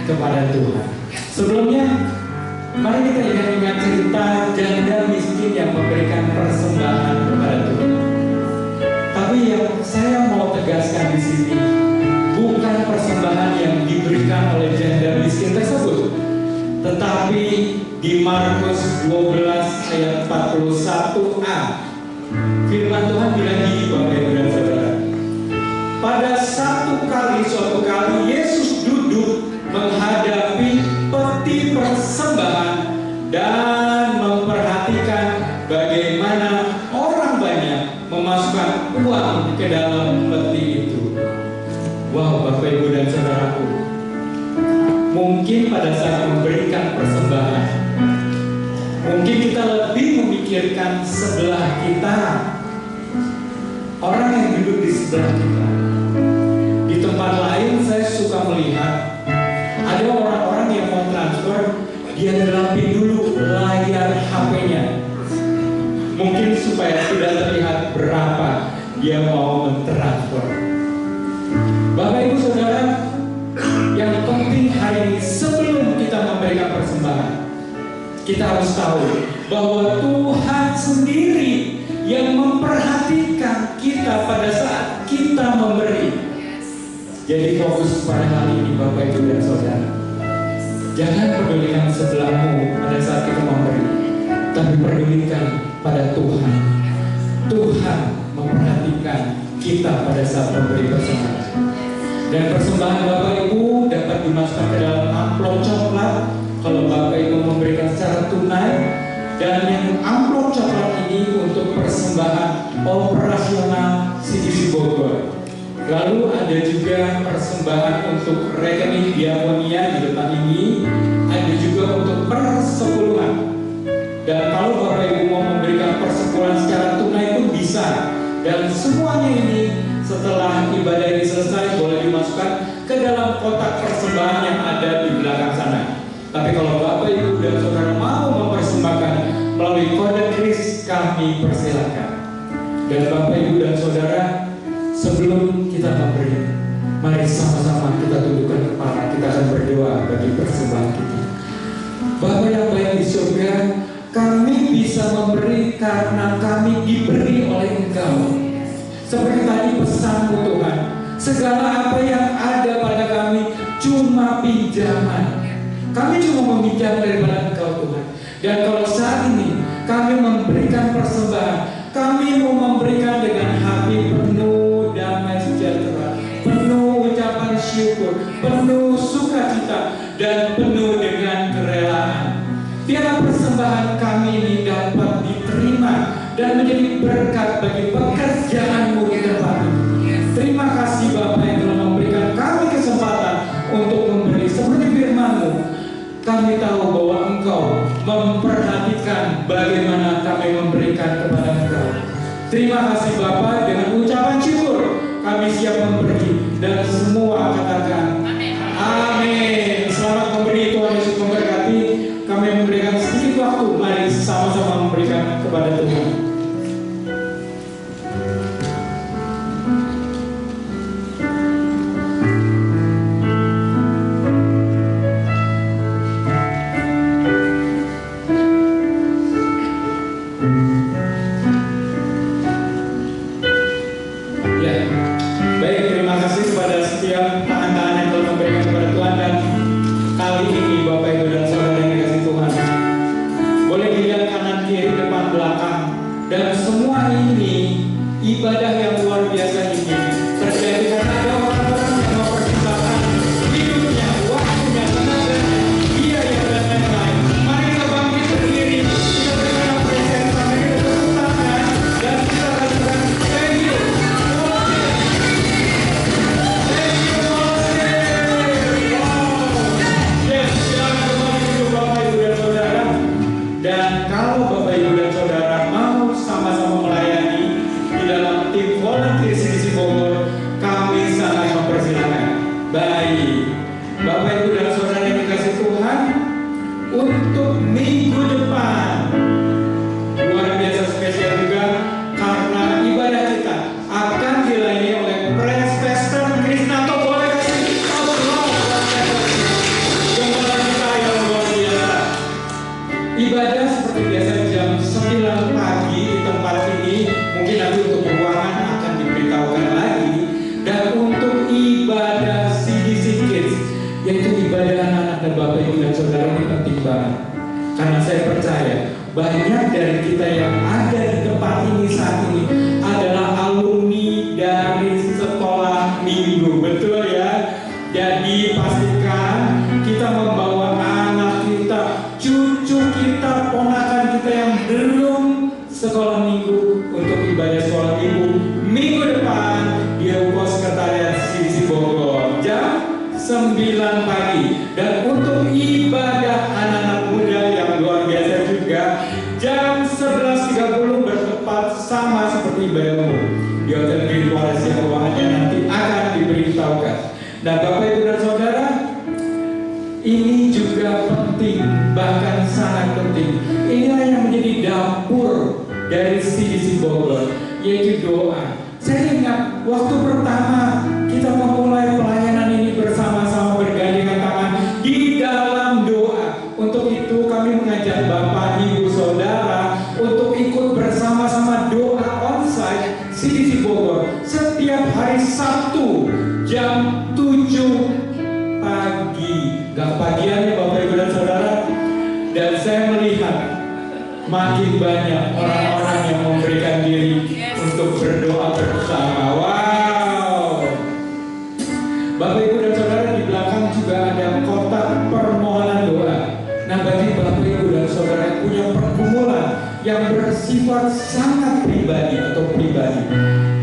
kepada Tuhan. Sebelumnya, mari kita ingat-ingat cerita janda miskin yang memberikan persembahan kepada Tuhan. Tapi yang saya mau tegaskan di sini bukan persembahan yang diberikan oleh janda miskin tersebut, tetapi di Markus 12 ayat 41a, firman Tuhan bilang gini, Bapak Ibu dan Saudara. Pada suatu kali Yesus duduk menghadapi peti persembahan dan memperhatikan bagaimana orang banyak memasukkan uang ke dalam peti itu. Wow, Bapak Ibu dan Saudaraku, mungkin pada saat memberikan persembahan, mungkin kita lebih memikirkan sebelah kita, orang yang duduk di sebelah kita. Di tempat lain saya suka melihat ada orang-orang yang mau transfer, dia gelapin dulu layar HP-nya, mungkin supaya tidak terlihat berapa dia mau mentransfer. Bapak Ibu Saudara, yang penting hari ini sebelum kita memberikan persembahan, kita harus tahu bahwa Tuhan sendiri yang memperhatikan kita pada saat kita memberi. Jadi fokus pada hal ini, Bapak Ibu dan Saudara. Jangan pedulikan sebelahmu pada saat kita memberi, tapi pedulikan pada Tuhan. Tuhan memperhatikan kita pada saat memberi persembahan. Dan persembahan Bapak Ibu dapat dimasukkan ke dalam amplop coklat kalau Bapak Ibu memberikan secara tunai. Dan yang amplop coklat ini untuk persembahan operasional CDC Bogor. Lalu ada juga persembahan untuk rekening diakonia di depan ini, ada juga untuk persepuluhan. Dan kalau Bapak Ibu mau memberikan persepuluhan secara tunai pun bisa. Dan semuanya ini setelah ibadah ini selesai boleh dimasukkan ke dalam kotak persembahan yang ada di belakang sana. Tapi kalau Bapak Ibu dan Saudara mau mempersembahkan melalui kode kris, kami persilakan. Dan Bapak Ibu dan Saudara, sebelum kita memberi, mari sama-sama kita tundukkan kepala, kita akan berdoa bagi persembahan kita. Bapa yang baik di surga, kami bisa memberi karena kami diberi oleh Engkau. Seperti tadi pesan-Mu Tuhan, segala apa yang ada pada kami cuma pinjaman. Kami cuma meminjam daripada Engkau Tuhan. Dan kalau saat ini kami memberikan persembahan, kami mau memberikan dengan hati penuh damai sejahtera, penuh ucapan syukur, penuh sukacita, dan penuh dengan kerelaan. Biarlah persembahan kami ini dapat diterima dan menjadi berkat bagi pekerjaan-Mu di tempat ini. Terima kasih Bapa yang telah memberikan kami kesempatan untuk memberi seperti firman-Mu. Kami tahu bahwa Engkau memperhatikan bagaimana kami memberikan kepada Engkau. Terima kasih Bapa, dengan ucapan syukur kami siap memberi, dan semua katakan amin. Selamat memberi, Tuhan Yesus memberkati. Kami memberikan sedikit waktu, mari sama-sama memberikan kepada Tuhan. Baik, terima kasih kepada setiap tangan-tangan yang Karena saya percaya banyak dari kita yang ada di tempat ini saat ini adalah alumni dari sekolah minggu, betul ya? Jadi pastikan kita membawa anak kita, cucu kita, ponakan kita yang belum sekolah minggu untuk ibadah sekolah minggu minggu depan di Ruko Sekretariat CDC Bogor jam 9 pagi, dan untuk ibadah anak-anak muda yang luar biasa juga jam 11.30 bertepat sama seperti ibadah umum di Hotel Green Forest yang ruangannya nanti akan diberitahukan. Nah, Bapak Ibu dan Saudara, ini juga penting, bahkan sangat penting. Inilah yang menjadi dapur dari CDC Bogor, yaitu doa. Saya ingat waktu pertama kita memulai pelayanan ini bersama-sama bergandengan tangan di dalam doa. Untuk itu kami mengajak Bapak Ibu Saudara untuk ikut bersama-sama doa onsite CDC Bogor setiap hari Sabtu jam 7 pagi. Gak pagian ya Bapak Ibu dan Saudara. Dan saya melihat makin banyak orang-orang yang memberikan diri untuk berdoa bersama. Wow. Bapak Ibu dan Saudara, di belakang juga ada kotak permohonan doa. Nah, bagi Bapak Ibu dan Saudara yang punya pergumulan yang bersifat sangat pribadi atau pribadi,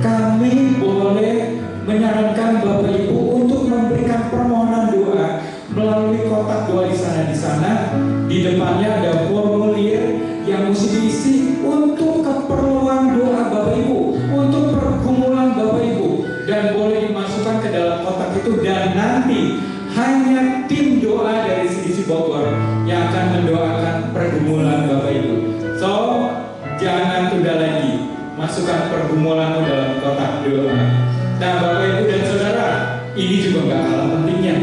kami boleh menyarankan Bapak Ibu untuk memberikan permohonan doa melalui kotak doa di sana. Di depannya ada formulir yang mesti diisi untuk keperluan doa Bapak Ibu, untuk pergumulan Bapak Ibu, dan boleh dimasukkan ke dalam kotak itu, dan nanti hanya tim doa dari CDC Bogor yang akan mendoakan pergumulan Bapak Ibu. So, jangan tunda lagi, masukkan pergumulanmu dalam kotak doa. Nah, Bapak Ibu dan Saudara, ini juga gak kalah pentingnya.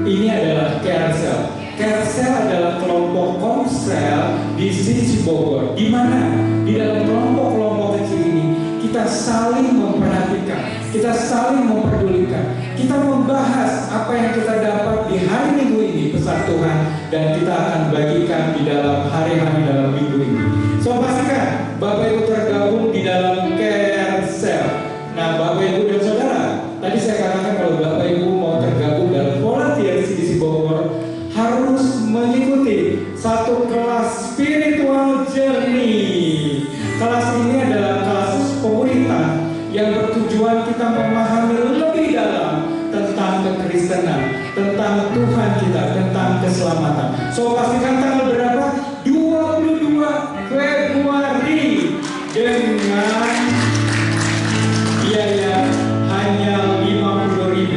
Ini adalah Carecel. Carecel adalah kelompok komsel di CDC Bogor, di mana di dalam kelompok-kelompok kecil ini kita saling memperhatikan, kita saling memperdulikan, kita membahas apa yang kita dapat di hari Minggu ini pesan Tuhan, dan kita akan bagikan di dalam hari-hari dalam minggu ini. So, pastikan Bapak Ibu tergabung di dalam Carecel. Nah, Bapak Ibu dan Saudara, tadi saya katakan kalau Bapak Ibu mau tergabung dalam volunteer CDC Bogor, harus mengikuti satu kelas spiritual journey. Kelas ini adalah kelas pemuritan yang bertujuan kita memahami lebih dalam tentang kekristenan, tentang Tuhan kita, tentang keselamatan. So, pastikan tanggal berapa? 22 Februari dengan biaya hanya Rp50.000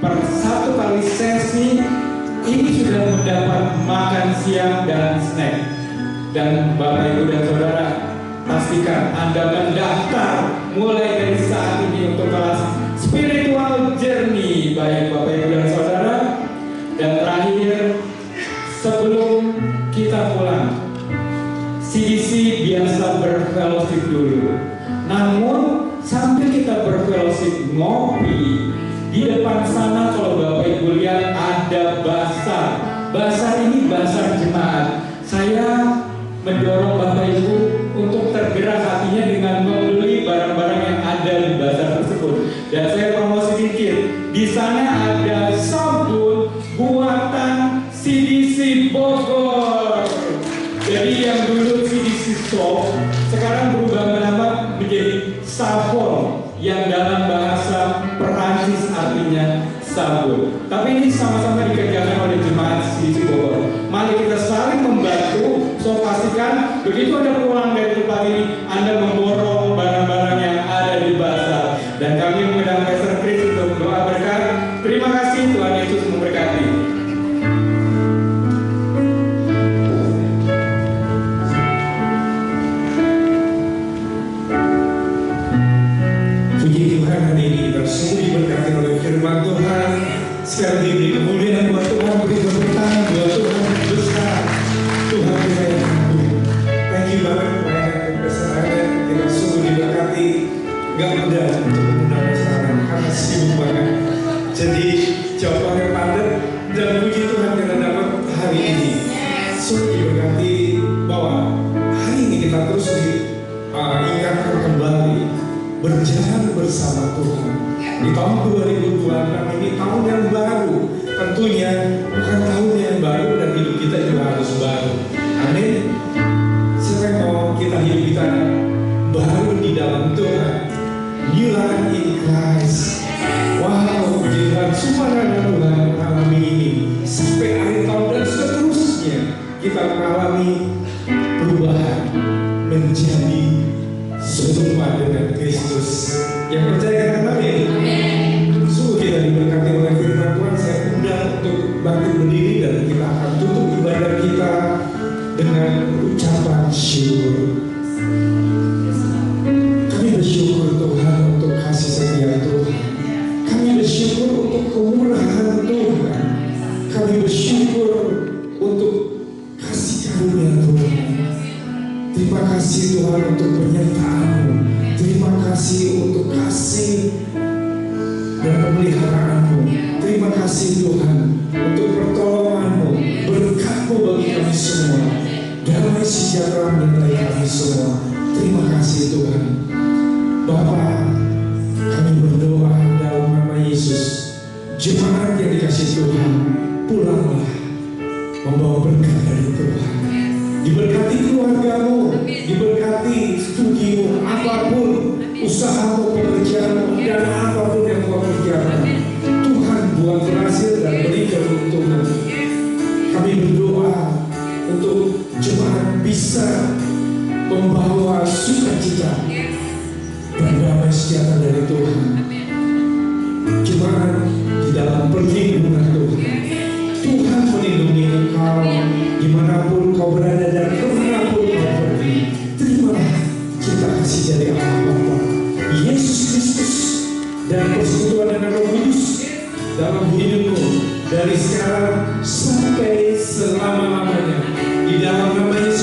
per satu kali sesi. Ini sudah mendapat makan siang dan snack. Dan Bapak Ibu dan Saudara, pastikan Anda mendaftar mulai dari saat ini untuk kelas spiritual journey, baik Bapak Ibu dan Saudara. Dan terakhir, sebelum kita pulang, CDC biasa berfellowship dulu. Namun sambil kita berfellowship ngopi, di depan sana kalau Bapak Ibu lihat ada basar. Basar ini basar jemaat. Saya mendorong Bapak Ibu untuk tergerak hatinya dengan membeli barang-barang yang ada di basar tersebut. Dan saya promosi sedikit. Di sana ada sabun buatan CDC Bogor. Jadi yang dulu CDC Soap sekarang berubah nama menjadi Savon, yang dalam bahasa Perancis artinya sabun. Tapi ini sama-sama dikerjakan oleh jemaat CDC Bogor. Mari kita saling membantu. So, pastikan begitu Anda pulang dari tempat ini, Anda memborong barang-barang yang ada di pasar. Dan kami mengundang Pastor Chris untuk doa berkat. Terima kasih, Tuhan Yesus memberkati. Firman Tuhan sekali diberi kemuliaan buat Tuhan, beri tepuk tangan buat Tuhan besar. Tuhan kita yang ampun. Thank you banget pelayanan kebesaran yang sungguh diberkati. Gak mudah untuk mengundang besaran karena sibuk banget. Jadi jawabannya padat dan puji Tuhan karena dapat hari ini. sungguh diberkati bahwa hari ini kita terus diingatkan kembali berjalan bersama Tuhan. Di tahun 2026 ini tahun yang baru, tentunya bukan tahun yang baru dan hidup kita juga harus baru. Amin. Siapa yang mau hidup kita baru di dalam Tuhan? New life in Christ. Wow, Tuhan, subhanallah Tuhan mengalami ini sampai akhir tahun dan seterusnya kita mengalami perubahan menjadi serupa dengan Kristus. Yang percaya katakan amin. Sungguh kita diberkati oleh firman Tuhan. Saya undang untuk bangkit berdiri dan kita akan tutup ibadah kita dengan ucapan syukur. Kami bersyukur Tuhan untuk kasih setia Tuhan. Kami bersyukur untuk kemurahan Tuhan. Kami bersyukur untuk kasih karunia Tuhan. Terima kasih Tuhan untuk penyertaan-Mu. Terima kasih untuk kasih dan pemeliharaan-Mu. Terima kasih Tuhan untuk pertolongan-Mu, berkat-Mu bagi kami semua. Damai sejahtera menyertai kami semua. Terima kasih Tuhan. Bapa, kami berdoa dalam nama Yesus. Jemaat yang dikasih Tuhan, pulanglah membawa berkat dari Tuhan. Diberkati keluargamu, diberkati studimu, apapun usahamu, pekerjaanmu, dan apapun yang kau kerjakan, Tuhan buat berhasil dan beri keuntungan. Kami berdoa untuk jemaat bisa membawa sukacita dan damai sejahtera dari Tuhan. Jemaat di dalam perlindungan Tuhan. Tuhan melindungi engkau dimanapun kau berada dan kemanapun kau pergi. Terimalah cinta kasih dari Allah Bapa, Yesus Kristus, dan persekutuan dengan Roh Kudus dalam hidupmu dari sekarang sampai selama-lamanya. Di dalam nama Yesus